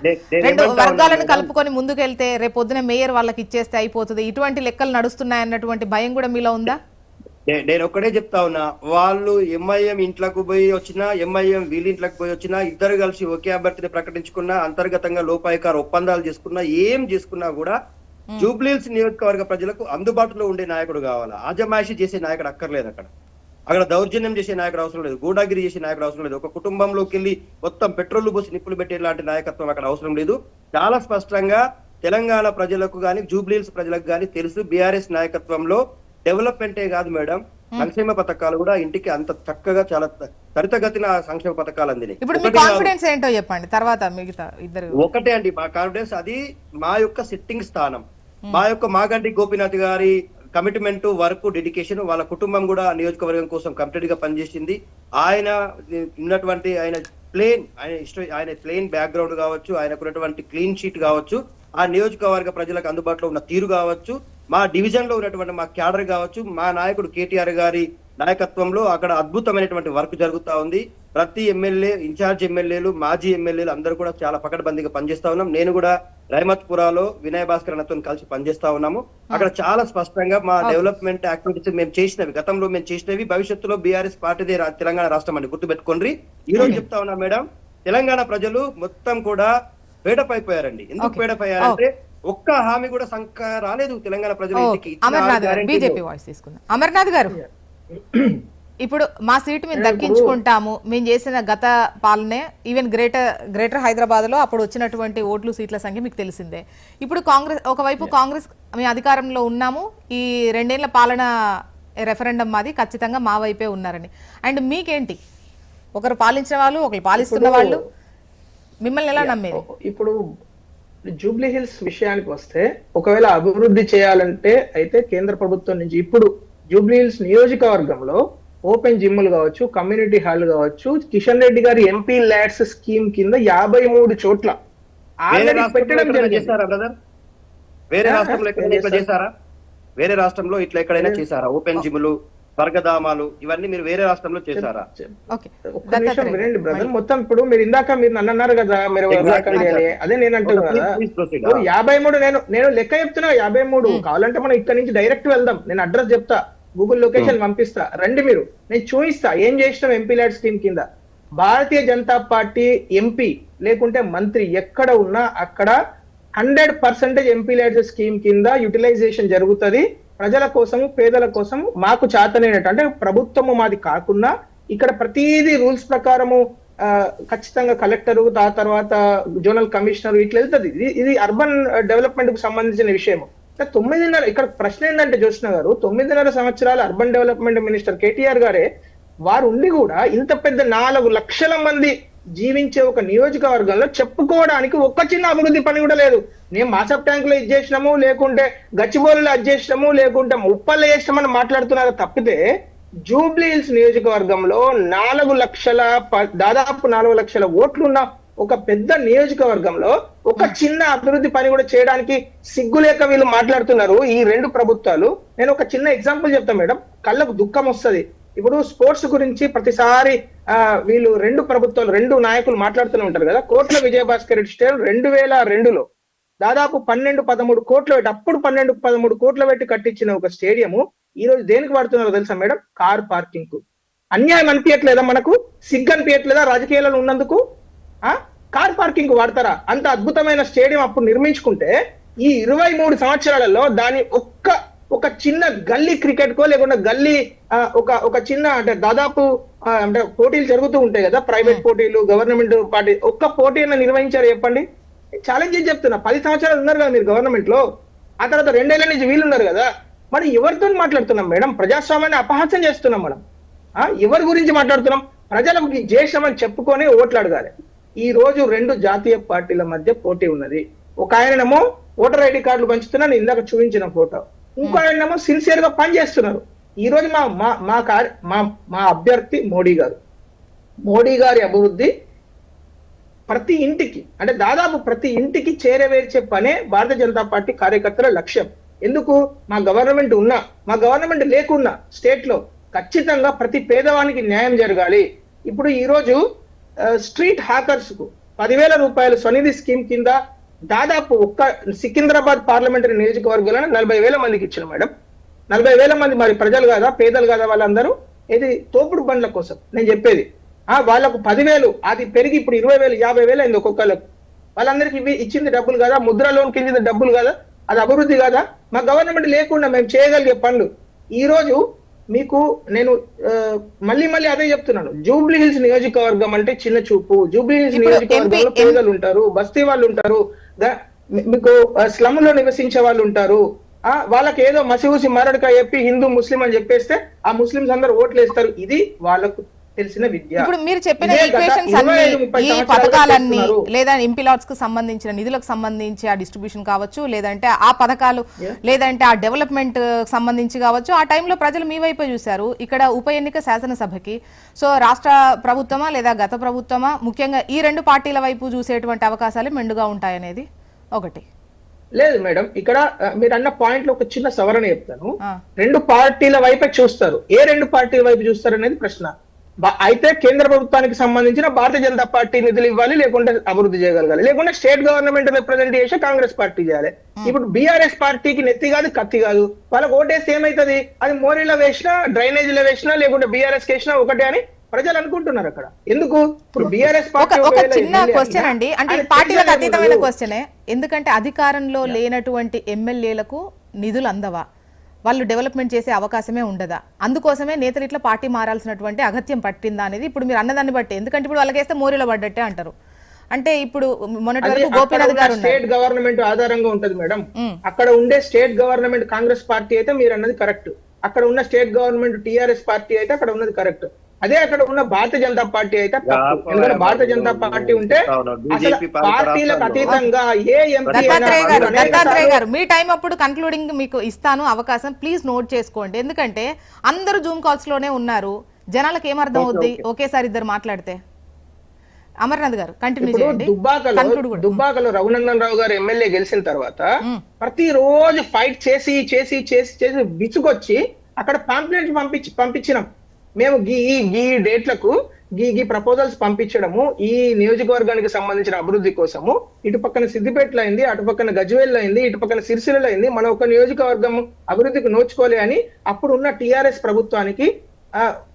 రెండు వర్గాలను కలుపుకొని ముందుకెళ్తే రేపొద్దున మేయర్ వాళ్ళకి ఇచ్చేస్తే అయిపోతుంది, ఇటువంటి లెక్కలు నడుస్తున్నాయి అన్నటువంటి భయం కూడా మీలో ఉందా? నేను ఒక్కడే చెప్తా ఉన్నా, వాళ్ళు ఎంఐఎం ఇంట్లోకి పోయి వచ్చినా, ఎంఐఎం వీళ్ళ ఇంట్లోకి పోయి వచ్చినా, ఇద్దరు కలిసి ఒకే అభ్యర్థిని ప్రకటించుకున్నా, అంతర్గతంగా లోపాయకార ఒప్పందాలు చేసుకున్నా, ఏం చేసుకున్నా కూడా జూబ్లీహిల్స్ నియోజకవర్గ ప్రజలకు అందుబాటులో ఉండే నాయకుడు కావాలా. ఆజమాయిషి చేసే నాయకుడు అక్కర్లేదు. అక్కడ దౌర్జన్యం చేసే నాయకుడు అవసరం లేదు, గూడాగిరి చేసే నాయకుడు అవసరం లేదు, ఒక కుటుంబంలోకి వెళ్ళి మొత్తం పెట్రోల్ పోసి నిప్పులు పెట్టే లాంటి నాయకత్వం అక్కడ అవసరం లేదు. చాలా స్పష్టంగా తెలంగాణ ప్రజలకు గాని, జూబ్లీహిల్స్ ప్రజలకు గాని తెలుసు, బీఆర్ఎస్ నాయకత్వంలో డెవలప్మెంటే కాదు మేడం, సంక్షేమ పథకాలు కూడా ఇంటికి అంత చక్కగా చాలా త్వరితగతిన సంక్షేమ పథకాలు అందినాయి. ఇప్పుడు మీ కాన్ఫిడెన్స్ ఏంటో చెప్పండి, తర్వాత మిగతా ఇద్దరు. ఒకటే అండి మా కాన్ఫిడెన్స్, అది మా యొక్క సిట్టింగ్ స్థానం, మా యొక్క మాగంటి గోపీనాథ్ గారి కమిట్మెంట్, వర్క్, డెడికేషన్. వాళ్ళ కుటుంబం కూడా నియోజకవర్గం కోసం కమిటెడ్ గా పనిచేసింది. ఆయన ఉన్నటువంటి ఆయన ప్లేన్ బ్యాక్గ్రౌండ్ కావచ్చు, ఆయనకున్నటువంటి క్లీన్ షీట్ కావచ్చు, ఆ నియోజకవర్గ ప్రజలకు అందుబాటులో ఉన్న తీరు కావచ్చు, మా డివిజన్ లో ఉన్నటువంటి మా క్యాడర్ కావచ్చు, మా నాయకుడు కేటీఆర్ గారి నాయకత్వంలో అక్కడ అద్భుతమైనటువంటి వర్క్ జరుగుతా ఉంది. ప్రతి ఎమ్మెల్యే, ఇన్ఛార్జ్ ఎమ్మెల్యేలు, మాజీ ఎమ్మెల్యేలు అందరూ కూడా చాలా పకడ్బందీగా పనిచేస్తా ఉన్నాం. నేను కూడా రహమత్పురాలో వినయ్ భాస్కర్ అన్నతో కలిసి పనిచేస్తా ఉన్నాము. అక్కడ చాలా స్పష్టంగా మా డెవలప్మెంట్ యాక్టివిటీస్ మేము చేసినవి, గతంలో మేము చేసినవి, భవిష్యత్తులో బీఆర్ఎస్ పార్టీదే తెలంగాణ రాష్ట్రం అని గుర్తుపెట్టుకోండి. ఈ రోజు చెప్తా ఉన్నా మేడం, తెలంగాణ ప్రజలు మొత్తం కూడా పేడపైపోయారండి. ఎందుకు పేడపోయారంటే ఒక్క హామీ కూడా సంఖ్య రాలేదు తెలంగాణ ప్రజల ఇంటికి. అమర్నాథ్ గారు, బీజేపీ వాయిస్ తీసుకుందాం. అమర్నాథ్ గారు, ఇప్పుడు మా సీటు మేము దక్కించుకుంటాము, మేము చేసిన గత పాలనే, ఈవెన్ గ్రేటర్ హైదరాబాద్ లో అప్పుడు వచ్చినటువంటి ఓట్లు సీట్ల సంఖ్య మీకు తెలిసిందే. ఇప్పుడు కాంగ్రెస్ ఒకవైపు కాంగ్రెస్ మేము అధికారంలో ఉన్నాము, ఈ 2 ఏళ్ల పాలన రెఫరెండం మాది, ఖచ్చితంగా మా వైపే ఉన్నారని. అండ్ మీకేంటి, ఒకరు పాలించిన వాళ్ళు ఒకరు పాలిస్తున్న వాళ్ళు, మిమ్మల్ని ఎలా నమ్మేది? ఇప్పుడు జూబ్లీ హిల్స్ విషయానికి వస్తే, ఒకవేళ అభివృద్ధి చేయాలంటే అయితే కేంద్ర ప్రభుత్వం నుంచి ఇప్పుడు జూబ్లీ హిల్స్ నియోజకవర్గంలో ఓపెన్ జిమ్లు కావచ్చు, కమ్యూనిటీ హాల్ కావచ్చు, కిషన్ రెడ్డి గారి ఎంపీ ల్యాడ్స్ స్కీమ్ కింద 53 చోట్ల ఆల్రెడీ పెట్టడం జరిగింది. వేరే రాష్ట్రంలో ఎక్కడైనా చేశారా? వేరే రాష్ట్రంలో ఇట్లా ఎక్కడైనా చేశారా? ఓపెన్ జిమ్లు, స్వర్గధామాలు ఇవన్నీ మీరు వేరే రాష్ట్రంలో చేశారా? ఒక్క నిమిషం వినండి బ్రదర్. మొత్తం ఇప్పుడు మీరు ఇందాక మీరు నన్ను అన్నారు కదా, మీరు అదే నేను అంటున్నా కదా, 53 నేను లెక్క చెప్తున్నా 53. కావాలంటే మనం ఇక్కడ నుంచి డైరెక్ట్ వెళ్దాం, నేను అడ్రస్ చెప్తా, గూగుల్ లొకేషన్ పంపిస్తా, రండి మీరు, నేను చూపిస్తా ఏం చేసినాం ఎంపీ ల్యాడ్ స్కీమ్ కింద. భారతీయ జనతా పార్టీ ఎంపీ లేకుంటే మంత్రి ఎక్కడ ఉన్నా అక్కడ 100% ఎంపీ ల్యాడ్ స్కీమ్ కింద యూటిలైజేషన్ జరుగుతుంది. ప్రజల కోసము, పేదల కోసము, మాకు చేతనైనట్టు, అంటే ప్రభుత్వము మాది కాకుండా ఇక్కడ ప్రతిదీ రూల్స్ ప్రకారము ఖచ్చితంగా కలెక్టరు, ఆ తర్వాత జోనల్ కమిషనర్ ఇట్లా వెళ్తుంది. ఇది అర్బన్ డెవలప్మెంట్ కు సంబంధించిన విషయము. 9.5 ఇక్కడ ప్రశ్న ఏంటంటే జోష్న గారు, 9.5 సంవత్సరాలు అర్బన్ డెవలప్మెంట్ మినిస్టర్ కేటీఆర్ గారే వారు ఉండి కూడా ఇంత పెద్ద 4 లక్షల మంది జీవించే ఒక నియోజకవర్గంలో చెప్పుకోవడానికి ఒక్క చిన్న అభివృద్ధి పని కూడా లేదు. నేను మాసప్ ట్యాంకులో ఇది చేసినాము, లేకుంటే గచ్చిబౌలిలో అది చేసినాము, లేకుంటే ముప్పల్లో చేసినామని మాట్లాడుతున్నారు తప్పితే, జూబ్లీ హిల్స్ నియోజకవర్గంలో దాదాపు 4 లక్షల ఓట్లున్న ఒక పెద్ద నియోజకవర్గంలో ఒక చిన్న అభివృద్ధి పని కూడా చేయడానికి సిగ్గులేక వీళ్ళు మాట్లాడుతున్నారు ఈ 2 ప్రభుత్వాలు. నేను ఒక చిన్న ఎగ్జాంపుల్ చెప్తాను మేడం, కళ్ళకు దుఃఖం వస్తుంది. ఇప్పుడు స్పోర్ట్స్ గురించి ప్రతిసారి వీళ్ళు 2 ప్రభుత్వాలు, 2 నాయకులు మాట్లాడుతూనే ఉంటారు కదా. కోట్ల విజయభాస్కర్ రెడ్డి స్టేడియం 2002లో దాదాపు 12-13 కోట్లు పెట్టి, అప్పుడు 12-13 కోట్లు పెట్టి కట్టించిన ఒక స్టేడియము ఈ రోజు దేనికి వాడుతున్నారో తెలుసా మేడం? కార్ పార్కింగ్ కు. అన్యాయం అనిపించట్లేదా? మనకు సిగ్గు అనిపించట్లేదా రాజకీయాలలో ఉన్నందుకు? కార్ పార్కింగ్ కు వాడతారా? అంత అద్భుతమైన స్టేడియం అప్పుడు నిర్మించుకుంటే ఈ 23 సంవత్సరాలలో దాని ఒక చిన్న గల్లీ క్రికెట్ కో, లేకుండా గల్లీ ఒక చిన్న, అంటే దాదాపు అంటే పోటీలు జరుగుతూ ఉంటాయి కదా, ప్రైవేట్ పోటీలు, గవర్నమెంట్ పార్టీ, ఒక్క పోటీ అయినా నిర్వహించారు చెప్పండి? ఛాలెంజ్ చేసి చెప్తున్నా, 10 సంవత్సరాలు ఉన్నారు కదా మీరు గవర్నమెంట్ లో, ఆ తర్వాత 2 ఏళ్ల నుంచి వీళ్ళు ఉన్నారు కదా, మరి ఎవరితో మాట్లాడుతున్నాం మేడం? ప్రజాస్వామ్యాన్ని అపహాస్యం చేస్తున్నాం మనం. ఎవరి గురించి మాట్లాడుతున్నాం? ప్రజలకు చేసామని చెప్పుకొని ఓట్లు అడగాలి. ఈ రోజు 2 జాతీయ పార్టీల మధ్య పోటీ ఉన్నది. ఒక ఆయనేమో ఓటర్ ఐడి కార్డులు పంచుతున్నా, నేను ఇందాక చూపించిన ఫోటో, ఇంకో ఆయనేమో సిన్సియర్ గా పని చేస్తున్నారు. ఈ రోజు మా అభ్యర్థి మోడీ గారి అభివృద్ధి ప్రతి ఇంటికి, అంటే దాదాపు ప్రతి ఇంటికి చేరవేర్చే పనే భారతీయ జనతా పార్టీ కార్యకర్తల లక్ష్యం. ఎందుకు? మా గవర్నమెంట్ ఉన్నా, మా గవర్నమెంట్ లేకున్నా స్టేట్ లో ఖచ్చితంగా ప్రతి పేదవానికి న్యాయం జరగాలి. ఇప్పుడు ఈ రోజు స్ట్రీట్ హ్యాకర్స్ కు 10,000 రూపాయలు స్వనిధి స్కీమ్ కింద దాదాపు ఒక్క సికింద్రాబాద్ పార్లమెంటరీ నియోజకవర్గంలో 40,000 మందికి ఇచ్చిన మేడం. 40,000 మంది మరి ప్రజలు కాదా, పేదలు కాదా వాళ్ళందరూ? ఇది తోపుడు బండ్ల కోసం నేను చెప్పేది. వాళ్ళకు 10,000, అది పెరిగి ఇప్పుడు 20,000, 50,000 అయింది ఒక్కొక్కరికి. వాళ్ళందరికీ ఇచ్చింది డబ్బులు కదా, ముద్ర లోన్ కింద డబ్బులు కదా, అది అభివృద్ధి కాదా? మా గవర్నమెంట్ లేకుండా మేము చేయగలిగే పనులు. ఈ రోజు మీకు నేను మళ్ళీ అదే చెప్తున్నాను, జూబ్లీ హిల్స్ నియోజకవర్గం అంటే చిన్న చూపు. జూబ్లీ హిల్స్ నియోజకవర్గంలో పేదలు ఉంటారు, బస్తీ వాళ్ళు ఉంటారు, మీకు స్లమ్ లో నివసించే వాళ్ళు ఉంటారు. వాళ్ళకి ఏదో మసిగూసి మరడక చెప్పి హిందూ ముస్లిం అని చెప్పేస్తే ఆ ముస్లింస్ అందరూ ఓట్లు వేస్తారు. ఇది వాళ్ళకు తెలిసిన విద్య. ఇప్పుడు మీరు చెప్పిన ఈక్వేషన్స్ అన్ని, ఈ పథకాలన్నీ, లేదా ఎంపీ లాట్స్ కు సంబంధించిన నిధులకు సంబంధించి ఆ డిస్ట్రిబ్యూషన్ కావచ్చు, లేదంటే ఆ పథకాలు, లేదంటే ఆ డెవలప్మెంట్ సంబంధించి కావచ్చు, ఆ టైంలో ప్రజలు మీ వైపే చూశారు. ఇక్కడ ఉప ఎన్నిక శాసనసభకి, సో రాష్ట్ర ప్రభుత్వమా లేదా గత ప్రభుత్వమా, ముఖ్యంగా ఈ 2 పార్టీల వైపు చూసేటువంటి అవకాశాలు మెండుగా ఉంటాయనేది ఒకటి. లేదు మేడం, ఇక్కడ మీరు అన్న పాయింట్ లో ఒక చిన్న సవరణ చెప్తాను. 2 పార్టీల వైపే చూస్తారు. ఏ 2 పార్టీల వైపు చూస్తారు అనేది ప్రశ్న. అయితే కేంద్ర ప్రభుత్వానికి సంబంధించిన భారతీయ జనతా పార్టీ నిధులు ఇవ్వాలి, లేకుంటే అభివృద్ధి చేయగలగాలి, లేకుంటే స్టేట్ గవర్నమెంట్ రిప్రజెంట్ చేసి కాంగ్రెస్ పార్టీ చేయాలి. ఇప్పుడు బీఆర్ఎస్ పార్టీకి నెత్తి కాదు, కత్తి కాదు. వాళ్ళకి ఓటేస్తే ఏమైతుంది? అది మోరీలో వేసినా, డ్రైనేజీలో వేసినా, లేకుంటే బీఆర్ఎస్ వేసినా ఒకటే అని ప్రజలు అనుకుంటున్నారు. అక్కడ ఎందుకు? ఇప్పుడు బీఆర్ఎస్ పార్టీ ఒక చిన్న క్వశ్చన్ అండి, అంటే పార్టీలకు అతీతమైన క్వశ్చనే. ఎందుకంటే అధికారంలో లేనటువంటి ఎమ్మెల్యేలకు నిధులు అందవా? వాళ్ళు డెవలప్మెంట్ చేసే అవకాశమే ఉండదా? అందుకోసమే నేతలు ఇట్లా పార్టీ మారాల్సినటువంటి అగత్యం పట్టిందా అనేది ఇప్పుడు మీరు అన్నదాన్ని బట్టి, ఎందుకంటే ఇప్పుడు వాళ్ళకేస్తే మోరీలో పడ్డట్టే అంటారు. అంటే ఇప్పుడు మొన్నటి వరకు గోపీనాథ్ గారు స్టేట్ గవర్నమెంట్ ఆధారంగా ఉంటది మేడం. అక్కడ ఉండే స్టేట్ గవర్నమెంట్ కాంగ్రెస్ పార్టీ అయితే మీరు అన్నది కరెక్ట్, అక్కడ ఉన్న స్టేట్ గవర్నమెంట్ టీఆర్ఎస్ పార్టీ అయితే అక్కడ ఉన్నది కరెక్ట్. అదే అక్కడ ఉన్న భారతీయ జనతా పార్టీ అయితే తప్పు. ఎందుకంటే భారతీయ జనతా పార్టీ ఉంటే అసలు పార్టీలకు అతీతంగా ఏ ఎంపీ దత్తాత్రేయ గారు మీ టైం అప్పుడు కన్క్లూడింగ్ మీకు ఇస్తాను అవకాశం, ప్లీజ్ నోట్ చేసుకోండి. ఎందుకంటే అందరూ జూమ్ కాల్స్ లోనే ఉన్నారు, జనాలకు ఏమర్థం అవుద్ది ఒకేసారి ఇద్దరు మాట్లాడితే. అమర్నాథ్ గారు కంటిన్యూ చేయండి. దుబ్బాకలో రఘునందన్ రావు గారు ఎమ్మెల్యే గెలిచిన తర్వాత ప్రతిరోజు ఫైట్ చేసి చేసి చేసి చేసి విసుగొచ్చి అక్కడ పాంప్లెట్స్ పంపించినాం మేము. ఈ డేట్లకు ఈ ప్రపోజల్స్ పంపించడము ఈ నియోజకవర్గానికి సంబంధించిన అభివృద్ధి కోసము. ఇటు పక్కన సిద్దిపేటలో అయింది, అటు పక్కన గజ్వేల్లో అయింది, ఇటు పక్కన సిరిసిల్లలో అయింది. మన ఒక నియోజకవర్గం అభివృద్ధికి నోచుకోలే అని అప్పుడున్న టిఆర్ఎస్ ప్రభుత్వానికి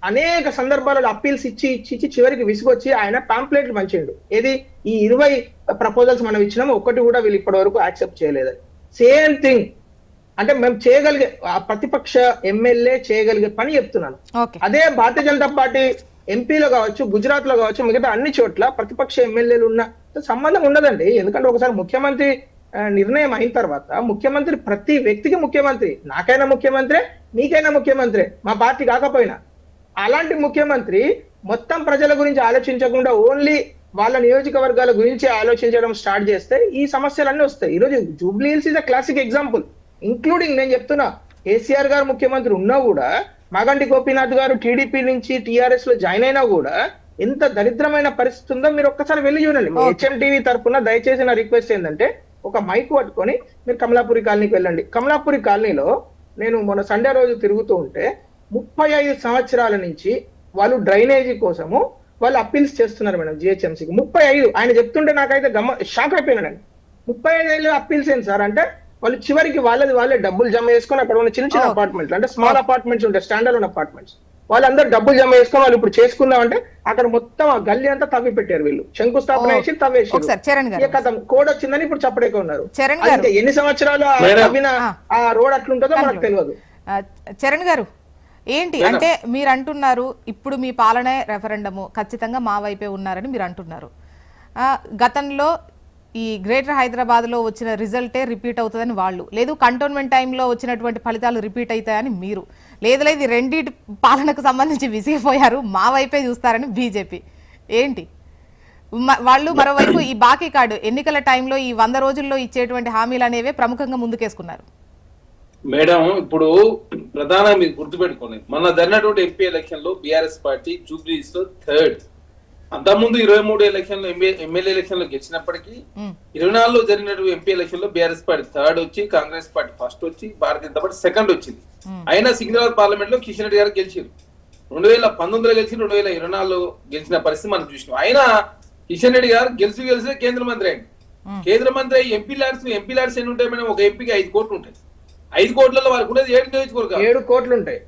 అనేక సందర్భాలలో అప్పీల్స్ ఇచ్చి చివరికి విసుగొచ్చి ఆయన పాంప్లెట్లు పంచిండు. ఏది ఈ 20 ప్రపోజల్స్ మనం ఇచ్చినాము, ఒక్కటి కూడా వీళ్ళు ఇప్పటి వరకు యాక్సెప్ట్ చేయలేదు. సేమ్ థింగ్ అంటే మేము చేయగలిగే ఆ ప్రతిపక్ష ఎమ్మెల్యే చేయగలిగే పని చెప్తున్నాను. అదే భారతీయ జనతా పార్టీ ఎంపీలో కావచ్చు, గుజరాత్ లో కావచ్చు, మిగతా అన్ని చోట్ల ప్రతిపక్ష ఎమ్మెల్యేలు ఉన్న సంబంధం ఉండదండి. ఎందుకంటే ఒకసారి ముఖ్యమంత్రి నిర్ణయం అయిన తర్వాత ముఖ్యమంత్రి ప్రతి వ్యక్తికి ముఖ్యమంత్రి, నాకైనా ముఖ్యమంత్రి, మీకైనా ముఖ్యమంత్రి, మా పార్టీ కాకపోయినా. అలాంటి ముఖ్యమంత్రి మొత్తం ప్రజల గురించి ఆలోచించకుండా ఓన్లీ వాళ్ళ నియోజకవర్గాల గురించి ఆలోచించడం స్టార్ట్ చేస్తే ఈ సమస్యలన్నీ వస్తాయి. ఈరోజు Jubilee hills is a classic example. Including నేను చెప్తున్నా, కేసీఆర్ గారు ముఖ్యమంత్రి ఉన్నా కూడా, మాగంటి గోపీనాథ్ గారు టీడీపీ నుంచి టీఆర్ఎస్ లో జాయిన్ అయినా కూడా ఎంత దరిద్రమైన పరిస్థితి ఉందో మీరు ఒక్కసారి వెళ్ళి చూడండి. హెచ్ఎంటీవీ తరఫున దయచేసి నా రిక్వెస్ట్ ఏంటంటే ఒక మైక్ పట్టుకొని మీరు కమలాపురి కాలనీకి వెళ్ళండి. కమలాపురి కాలనీలో నేను మొన్న సండే రోజు తిరుగుతూ ఉంటే 35 సంవత్సరాల నుంచి వాళ్ళు డ్రైనేజీ కోసము వాళ్ళు అప్పీల్స్ చేస్తున్నారు మేడం జిహెచ్ఎంసీకి. 35 ఆయన చెప్తుంటే నాకైతే షాక్ అయిపోయినానండి. 35 అప్పీల్స్ ఏంటి సార్ అంటే వాళ్ళు చివరికి వాళ్ళే డబ్బులు జమ చేసుకొని అక్కడ ఉన్న చిన్న చిన్న అపార్ట్మెంట్లు అంటే స్మాల్ అపార్ట్మెంట్స్ ఉంటాయి, స్టాండర్డ్ అపార్ట్మెంట్స్, వాళ్ళందరూ డబ్బులు జమ చేసుకొని వాళ్ళు ఇప్పుడు చేసుకుందామంటే అక్కడ మొత్తం ఆ గల్లీ అంతా తవ్వి పెట్టారు. వీళ్ళు శంకుస్థాపన చేసి తవ్వేసి కోడ్ వచ్చిందని ఇప్పుడు చప్పడేక ఉన్నారు. ఎన్ని సంవత్సరాలు తవ్విన ఆ రోడ్ అట్లుంటుందో మనకు తెలియదు. చరణ్ గారు ఏంటి అంటే మీరు అంటున్నారు ఇప్పుడు మీ పాలనే రెఫరెండము ఖచ్చితంగా మా వైపే ఉన్నారని మీరు అంటున్నారు. గతంలో ఈ గ్రేటర్ హైదరాబాద్ లో వచ్చిన రిజల్టే రిపీట్ అవుతుందని వాళ్ళు, లేదు కంటోన్మెంట్ టైంలో వచ్చినటువంటి ఫలితాలు రిపీట్ అవుతాయని మీరు, లేదు ఇది రెండింటి పాలనకు సంబంధించి విసిగిపోయారు మా వైపే చూస్తారని బీజేపీ. ఏంటి వాళ్ళు మరోవైపు ఈ బాకీ కార్డు ఎన్నికల టైంలో ఈ 100 రోజుల్లో ఇచ్చేటువంటి హామీలు అనేవే ప్రముఖంగా ముందుకేసుకున్నారు. మేడం ఇప్పుడు ప్రధానంగా మీరు గుర్తుపెట్టుకోండి, మొన్న జరిగినటువంటి ఎంపీ ఎలక్షన్ లో బీఆర్ఎస్ పార్టీ జూబ్లీస్ లో 3rd, అంతకుముందు 23 ఎలక్షన్ లో ఎమ్మెల్యే ఎలక్షన్ లో గెలిచినప్పటికీ 24లో జరిగినటువంటి ఎంపీ ఎలక్షన్ లో బీఆర్ఎస్ పార్టీ 3rd వచ్చి, కాంగ్రెస్ పార్టీ 1st వచ్చి, భారతీయ జనతా పార్టీ 2nd వచ్చింది. అయినా సికింద్రాబాద్ పార్లమెంట్ లో కిషన్ రెడ్డి గారు గెలిచారు. 2019లో గెలిచి 2024లో గెలిచిన పరిస్థితి మనం చూసినాం. అయినా కిషన్ రెడ్డి గారు గెలిచి కేంద్ర మంత్రి అయింది. కేంద్ర మంత్రి ఎంపీ ల్యాడ్స్ ఎన్ని ఉంటాయి మేడం? ఒక ఎంపీకి 5 కోట్లు ఉంటాయి. 5 కోట్లలో వారికి ఉన్నది 7 నియోజకవర్గాలు, 7 కోట్లు ఉంటాయి.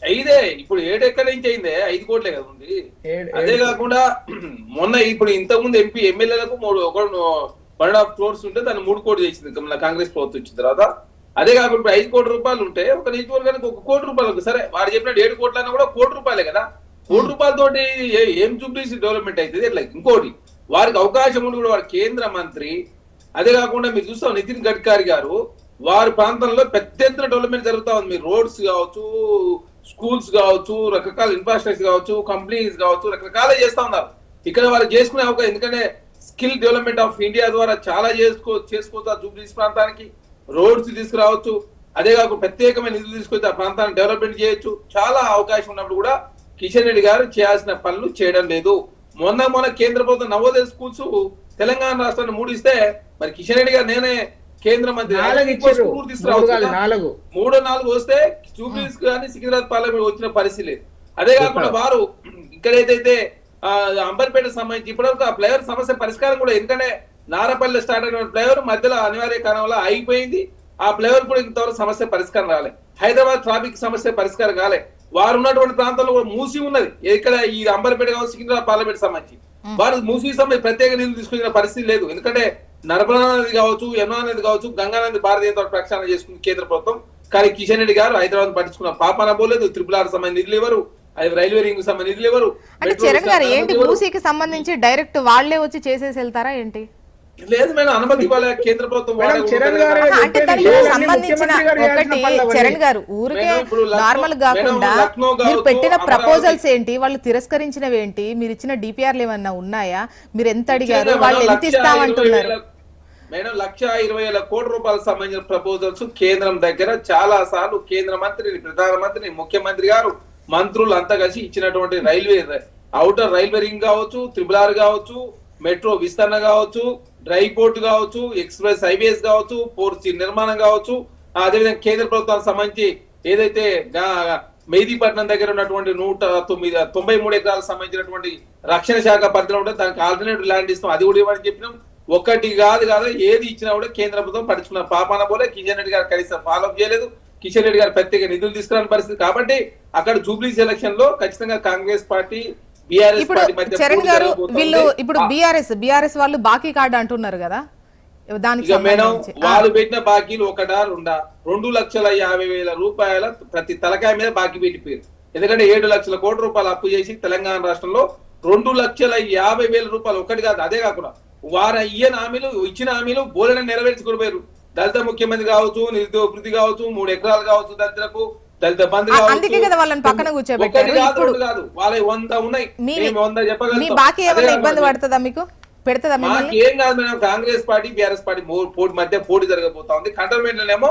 5 ఇప్పుడు 7 ఎక్కడి నుంచి అయిందే? 5 కోట్లే కదా ఉంది. అదే కాకుండా మొన్న ఇప్పుడు ఇంతకుముందు ఎమ్మెల్యేలకు 1.5 crores ఉంటే దాన్ని 3 కోట్లు చేసింది మన కాంగ్రెస్ ప్రభుత్వం వచ్చిన తర్వాత. అదే కాకుండా ఇప్పుడు 5 కోట్ల రూపాయలు ఉంటే ఒక నియోజకవర్గానికి 1 కోటి రూపాయలు, సరే వారు చెప్పినట్టు 7 కోట్లన్నా కూడా 1 కోటి రూపాయలే కదా. 1 కోటి రూపాయలతోటి ఏం జూబ్లీస్ డెవలప్మెంట్ అవుతుంది? ఎట్లా? ఇంకోటి వారికి అవకాశం ఉండి కూడా వారు కేంద్ర మంత్రి. అదే కాకుండా మీరు చూస్తాం నితిన్ గడ్కరీ గారు వారి ప్రాంతంలో పెద్ద ఎత్తున డెవలప్మెంట్ జరుగుతా ఉంది. మీరు రోడ్స్ కావచ్చు, స్కూల్స్ కావచ్చు, రకరకాల ఇన్ఫ్రాస్ట్రక్చర్ కావచ్చు, కంపెనీస్ కావచ్చు, రకరకాల చేస్తా ఉన్నారు. ఇక్కడ వారు చేసుకునే అవకాశం, ఎందుకంటే స్కిల్ డెవలప్మెంట్ ఆఫ్ ఇండియా ద్వారా చాలా చేసుకోవచ్చు. జూబ్లీస్ ప్రాంతానికి రోడ్స్ తీసుకురావచ్చు. అదే కాకుండా ప్రత్యేకమైన నిధులు తీసుకొచ్చి ఆ ప్రాంతాన్ని డెవలప్మెంట్ చేయొచ్చు. చాలా అవకాశం ఉన్నప్పుడు కూడా కిషన్ రెడ్డి గారు చేయాల్సిన పనులు చేయడం లేదు. మొన్న కేంద్ర ప్రభుత్వం నవోదయ స్కూల్స్ తెలంగాణ రాష్ట్రాన్ని 3 ఇస్తే మరి కిషన్ రెడ్డి గారు నేనే కేంద్ర మంత్రి 3-4 వస్తే జూబ్లీస్ కానీ సికింద్రాబాద్ పార్లమెంట్ వచ్చిన పరిస్థితి లేదు. అదే కాకుండా వారు ఇక్కడ ఏదైతే అంబర్పేట సంబంధించి ఇప్పటివరకు ఆ ఫ్లైఓవర్ సమస్య పరిష్కారం కూడా, ఎందుకంటే నారపల్లి స్టార్ట్ అయిన ఫ్లైఓవర్ మధ్యలో అనివార్య కారణంలో ఆగిపోయింది. ఆ ఫ్లైఓవర్ కూడా ఇంతవరకు సమస్య పరిష్కారం రాలే. హైదరాబాద్ ట్రాఫిక్ సమస్య పరిష్కారం కాలే. వారు ఉన్నటువంటి ప్రాంతంలో కూడా మూసి ఉన్నది. ఇక్కడ ఈ అంబర్పేట కావచ్చు, సికింద్రాబాద్ పార్లమెంట్ సంబంధించి వారు మూసి సంబంధించి ప్రత్యేక నిధులు తీసుకునే పరిస్థితి లేదు. ఎందుకంటే నర్మదా నది కావచ్చు, యమునా నది కావచ్చు, గంగా నది భారతీయ ప్రక్షాళన చేసుకుని కేంద్ర ప్రభుత్వం. కానీ కిషన్ రెడ్డి గారు హైదరాబాద్ పట్టించుకున్న పాపన పోలేదు. RRR సంబంధించిన నిధులు ఎవరు, అది రైల్వే రింగ్ సంబంధించిన నిధులు ఎవరు, అంటే చరణ్ గారు ఏంటి మూసీకి సంబంధించి డైరెక్ట్ వాళ్లే వచ్చి చేసేసి వెళ్తారా ఏంటి? లేదు మేడం, అనుమతి ఇవ్వాలి కేంద్ర ప్రభుత్వం. అంటే దానికి సంబంధించిన ఒకటి చరణ్ గారు ఊరికే నార్మల్ కాకుండా మీరు పెట్టిన ప్రపోజల్స్ ఏంటి, వాళ్ళు తిరస్కరించినవి ఏంటి, మీరు ఇచ్చిన డిపిఆర్లు ఏమన్నా ఉన్నాయా, మీరు ఎంత అడిగారు, వాళ్ళు ఎంత ఇస్తామంటున్నారు? మేడం 1,20,000 కోట్ల రూపాయలకు సంబంధించిన ప్రపోజల్స్ కేంద్రం దగ్గర చాలా సార్లు కేంద్ర మంత్రిని, ప్రధానమంత్రిని, ముఖ్యమంత్రి గారు, మంత్రులు అంతా కలిసి ఇచ్చినటువంటి రైల్వే ఔటర్ రైల్వే రింగ్ కావచ్చు, RRR కావచ్చు, మెట్రో విస్తరణ కావచ్చు, డ్రై పోర్ట్ కావచ్చు, ఎక్స్ప్రెస్ హైవేస్ కావచ్చు, పోర్ట్ నిర్మాణం కావచ్చు, అదేవిధంగా కేంద్ర ప్రభుత్వానికి సంబంధించి ఏదైతే మెహదీపట్నం దగ్గర ఉన్నటువంటి 193 ఎకరాలకు సంబంధించినటువంటి రక్షణ శాఖ పరిధిలో ఉంటే దానికి ఆల్టర్నేటివ్ ల్యాండ్ ఇస్తాం, అది కూడా ఇవ్వని చెప్పినాం. ఒకటి కాదు ఏది ఇచ్చినా కూడా కేంద్ర ప్రభుత్వం పట్టించుకున్న పాపాన పోలే. కిషన్ రెడ్డి గారు కనీసం ఫాలో అప్ చేయలేదు. కిషన్ రెడ్డి గారు ప్రత్యేక నిధులు తీసుకురాని పరిస్థితి. కాబట్టి అక్కడ జూబ్లీస్ ఎలక్షన్ లో ఖచ్చితంగా కాంగ్రెస్ పార్టీ బీఆర్ఎస్ పార్టీ మధ్య చరణ్ గారు వీళ్ళు ఇప్పుడు బీఆర్ఎస్ వాళ్ళు బాకీ కార్డు అంటున్నారు కదా, దానికి మేడం వాళ్ళు పెట్టిన బాకీలు ఒకటా రెండా, 2,50,000 రూపాయల ప్రతి తలకాయ మీద బాకీ పెట్టిపోయారు. ఎందుకంటే 7 లక్షల కోట్ల రూపాయలు అప్పు చేసి తెలంగాణ రాష్ట్రంలో 2,50,000 రూపాయలు ఒకటి కాదు. అదే కాకుండా వారు ఇచ్చిన హామీలు బోలెన నెరవేర్చుకుపోయారు. దళిత ముఖ్యమంత్రి కావచ్చు, నిరుద్యోగ వృద్ధి కావచ్చు, 3 ఎకరాలు కావచ్చు దళితులకు, దళిత బంధు అందుకే కదా వాళ్ళని పక్కన కూర్చోబెట్టారు. కాదు వాళ్ళ 100 ఉన్నాయి, 100 చెప్పగలం. బాకీ ఏమైనా ఇబ్బంది పడుతుందా మీకు, పెడతా? ఏం కాదు madam, Congress party BRS party మధ్య పోటీ జరగబోతా ఉంది. కంటోన్మెంట్ లోనేమో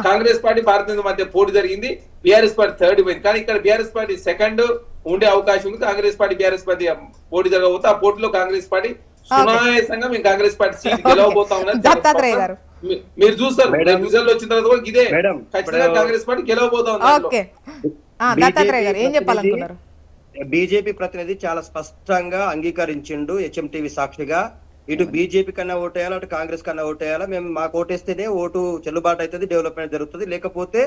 కాంగ్రెస్ పార్టీ భారతీయ జనతా మధ్య పోటీ జరిగింది, బీఆర్ఎస్ పార్టీ థర్డ్ పోయింది. కానీ ఇక్కడ బీఆర్ఎస్ పార్టీ సెకండ్ ఉండే అవకాశం ఉంది. కాంగ్రెస్ పార్టీ బీఆర్ఎస్ పార్టీ పోటీ జరగబోతే ఆ పోటీలో కాంగ్రెస్ పార్టీ సునాయాసంగా మేము కాంగ్రెస్ పార్టీ సీట్ గెలవబోతా ఉన్నది మీరు చూస్తారు. రిజల్ట్ వచ్చిన తర్వాత కూడా ఇదే ఖచ్చితంగా కాంగ్రెస్ పార్టీ గెలవబోతా ఉంది. ఏం చెప్పాలనుకున్నారు? బీజేపీ ప్రతినిధి చాలా స్పష్టంగా అంగీకరించిండు హెచ్ఎంటీవీ సాక్షిగా. ఇటు బీజేపీ కన్నా ఓటేయాలా, అటు కాంగ్రెస్ కన్నా ఓటేయాలా, మేము మాకు ఓటేస్తేనే ఓటు చెల్లుబాటు అవుతుంది, డెవలప్మెంట్ జరుగుతుంది, లేకపోతే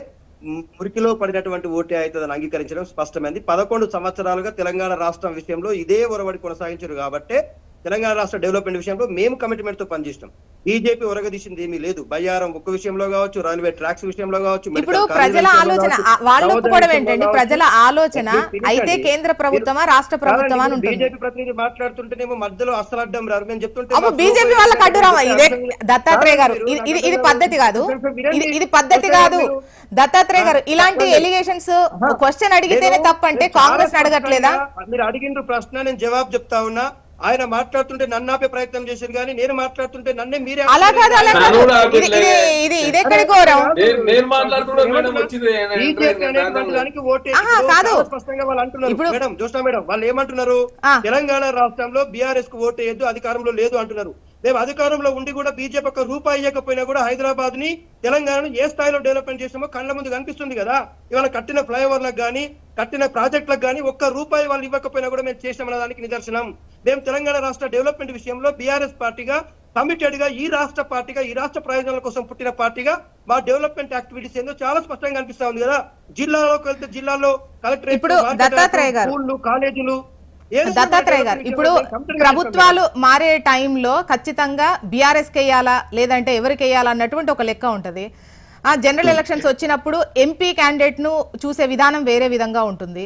మురికిలో పడినటువంటి ఓటే అవుతుంది అని అంగీకరించడం స్పష్టమైంది. 11 సంవత్సరాలుగా తెలంగాణ రాష్ట్రం విషయంలో ఇదే ఒరవడి కొనసాగించారు కాబట్టి తెలంగాణ రాష్ట్ర డెవలప్మెంట్ విషయంలో మేము కమిట్మెంట్ తో పనిచేస్తాం. బీజేపీ ఒరగదీసింది ఏమీ లేదు. బయ్యారం ఉక్కు విషయంలో కావచ్చు, రైల్వే ట్రాక్స్ విషయంలో కావచ్చు. ఇప్పుడు ప్రజల ఆలోచన వాళ్ళు ఒప్పుకోవడం ఏంటండి? ప్రజల ఆలోచన అయితే కేంద్ర ప్రభుత్వమా రాష్ట్ర ప్రభుత్వమా? బీజేపీ ప్రతినిధి మాట్లాడుతుంటేనేమో మధ్యలో అసలు అడ్డం రారు. మేము చెప్తుంటే బీజేపీ వాళ్ళకి అడ్డు రావా? ఇదే దత్తాత్రేయ గారు, ఇది పద్ధతి కాదు, ఇది పద్ధతి కాదు. దత్తాత్రేయ గారు ఇలాంటి ఎలిగేషన్స్ క్వశ్చన్ అడిగితేనే తప్పంటే కాంగ్రెస్ అడగట్లేదా? మీరు అడిగిన ప్రశ్న నేను జవాబు చెప్తా ఉన్నా. ఆయన మాట్లాడుతుంటే నన్ను ఆపే ప్రయత్నం చేశారు, కానీ నేను మాట్లాడుతుంటే నన్నే మీరే అలా కాదు, అలా కాదు. ఇది ఎక్కడి ఘోరం? దానికి ఓటే స్పష్టంగా వాళ్ళు అంటున్నారు. మేడం జోష్నా మేడం వాళ్ళు ఏమంటున్నారు? తెలంగాణ రాష్ట్రంలో బీఆర్ఎస్ కు ఓటేయద్దు, అధికారంలో లేదు అంటున్నారు. మేము అధికారంలో ఉండి కూడా బీజేపీ ఒక రూపాయి ఇవ్వకపోయినా కూడా హైదరాబాద్ ని, తెలంగాణను ఏ స్థాయిలో డెవలప్మెంట్ చేసామో కళ్ళ ముందు కనిపిస్తుంది కదా. ఇవాళ కట్టిన ఫ్లైఓవర్లకు కానీ, కట్టిన ప్రాజెక్టులకు కానీ ఒక్క రూపాయి వాళ్ళు ఇవ్వకపోయినా కూడా మేము చేసామన్న దానికి నిదర్శనం. మేము తెలంగాణ రాష్ట్ర డెవలప్మెంట్ విషయంలో బీఆర్ఎస్ పార్టీగా కమిటెడ్ గా, ఈ రాష్ట్ర పార్టీగా, ఈ రాష్ట్ర ప్రయోజనాల కోసం పుట్టిన పార్టీగా మా డెవలప్మెంట్ యాక్టివిటీస్ ఏందో చాలా స్పష్టంగా కనిపిస్తా ఉంది కదా. జిల్లాలోకి వెళ్తే జిల్లాలో కలెక్టరేట్, స్కూళ్లు, కాలేజీలు. దత్తాత్రేయ గారు ఇప్పుడు ప్రభుత్వాలు మారే టైంలో ఖచ్చితంగా బీఆర్ఎస్ కేయాలా లేదంటే ఎవరికి వేయాలా అన్నటువంటి ఒక లెక్క ఉంటది. జనరల్ ఎలక్షన్స్ వచ్చినప్పుడు ఎంపీ క్యాండిడేట్ ను చూసే విధానం వేరే విధంగా ఉంటుంది.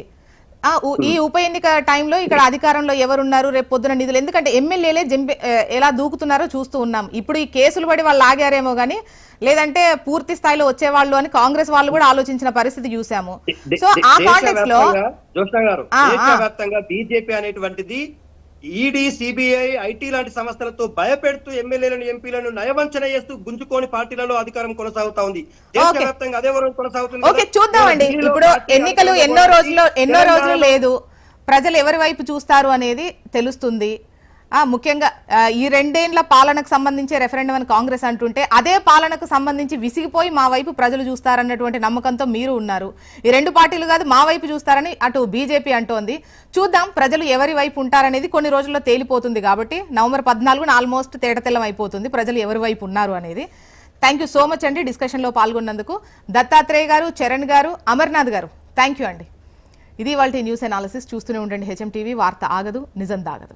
ఈ ఉప ఎన్నిక టైంలో ఇక్కడ అధికారంలో ఎవరున్నారు, రేపు పొద్దున నిధులు, ఎందుకంటే ఎమ్మెల్యేలే ఎలా దూకుతున్నారో చూస్తూ ఉన్నాం. ఇప్పుడు ఈ కేసులు పడి వాళ్ళు ఆగారేమో గానీ లేదంటే పూర్తి స్థాయిలో వచ్చేవాళ్ళు అని కాంగ్రెస్ వాళ్ళు కూడా ఆలోచించిన పరిస్థితి చూసాము. సో ఆ కాంటెక్స్ట్ లో బీజేపీ అనేటువంటిది ఈడీ, సిబిఐ, ఐటీ లాంటి సంస్థలతో భయపెడుతూ ఎమ్మెల్యేలను, ఎంపీలను నయవంచన చేస్తూ గుంజుకోని పార్టీలలో అధికారం కొనసాగుతా ఉంది. దేశవ్యాప్తంగా అదే వరకు కొనసాగుతుంది. చూద్దామండి. ఇప్పుడు ఎన్నికలు ఎన్నో రోజులు లేదు, ప్రజలు ఎవరి వైపు చూస్తారు అనేది తెలుస్తుంది. ముఖ్యంగా ఈ 2 ఏళ్ల పాలనకు సంబంధించి రెఫరెండం అని కాంగ్రెస్ అంటుంటే అదే పాలనకు సంబంధించి విసిగిపోయి మా వైపు ప్రజలు చూస్తారన్నటువంటి నమ్మకంతో మీరు ఉన్నారు. ఈ 2 పార్టీలు కాదు మా వైపు చూస్తారని అటు బీజేపీ అంటోంది. చూద్దాం ప్రజలు ఎవరి వైపు ఉంటారనేది కొన్ని రోజుల్లో తేలిపోతుంది. కాబట్టి నవంబర్ 14న ఆల్మోస్ట్ తేటతెల్లం అయిపోతుంది ప్రజలు ఎవరి వైపు ఉన్నారు అనేది. థ్యాంక్ యూ సో మచ్ అండి డిస్కషన్లో పాల్గొన్నందుకు. దత్తాత్రేయ గారు, చరణ్ గారు, అమర్నాథ్ గారు, థ్యాంక్ యూ అండి. ఇది వాళ్ళ న్యూస్ అనాలిసిస్. చూస్తూనే ఉండండి హెచ్ఎం టీవీ. వార్త ఆగదు, నిజం దాగదు.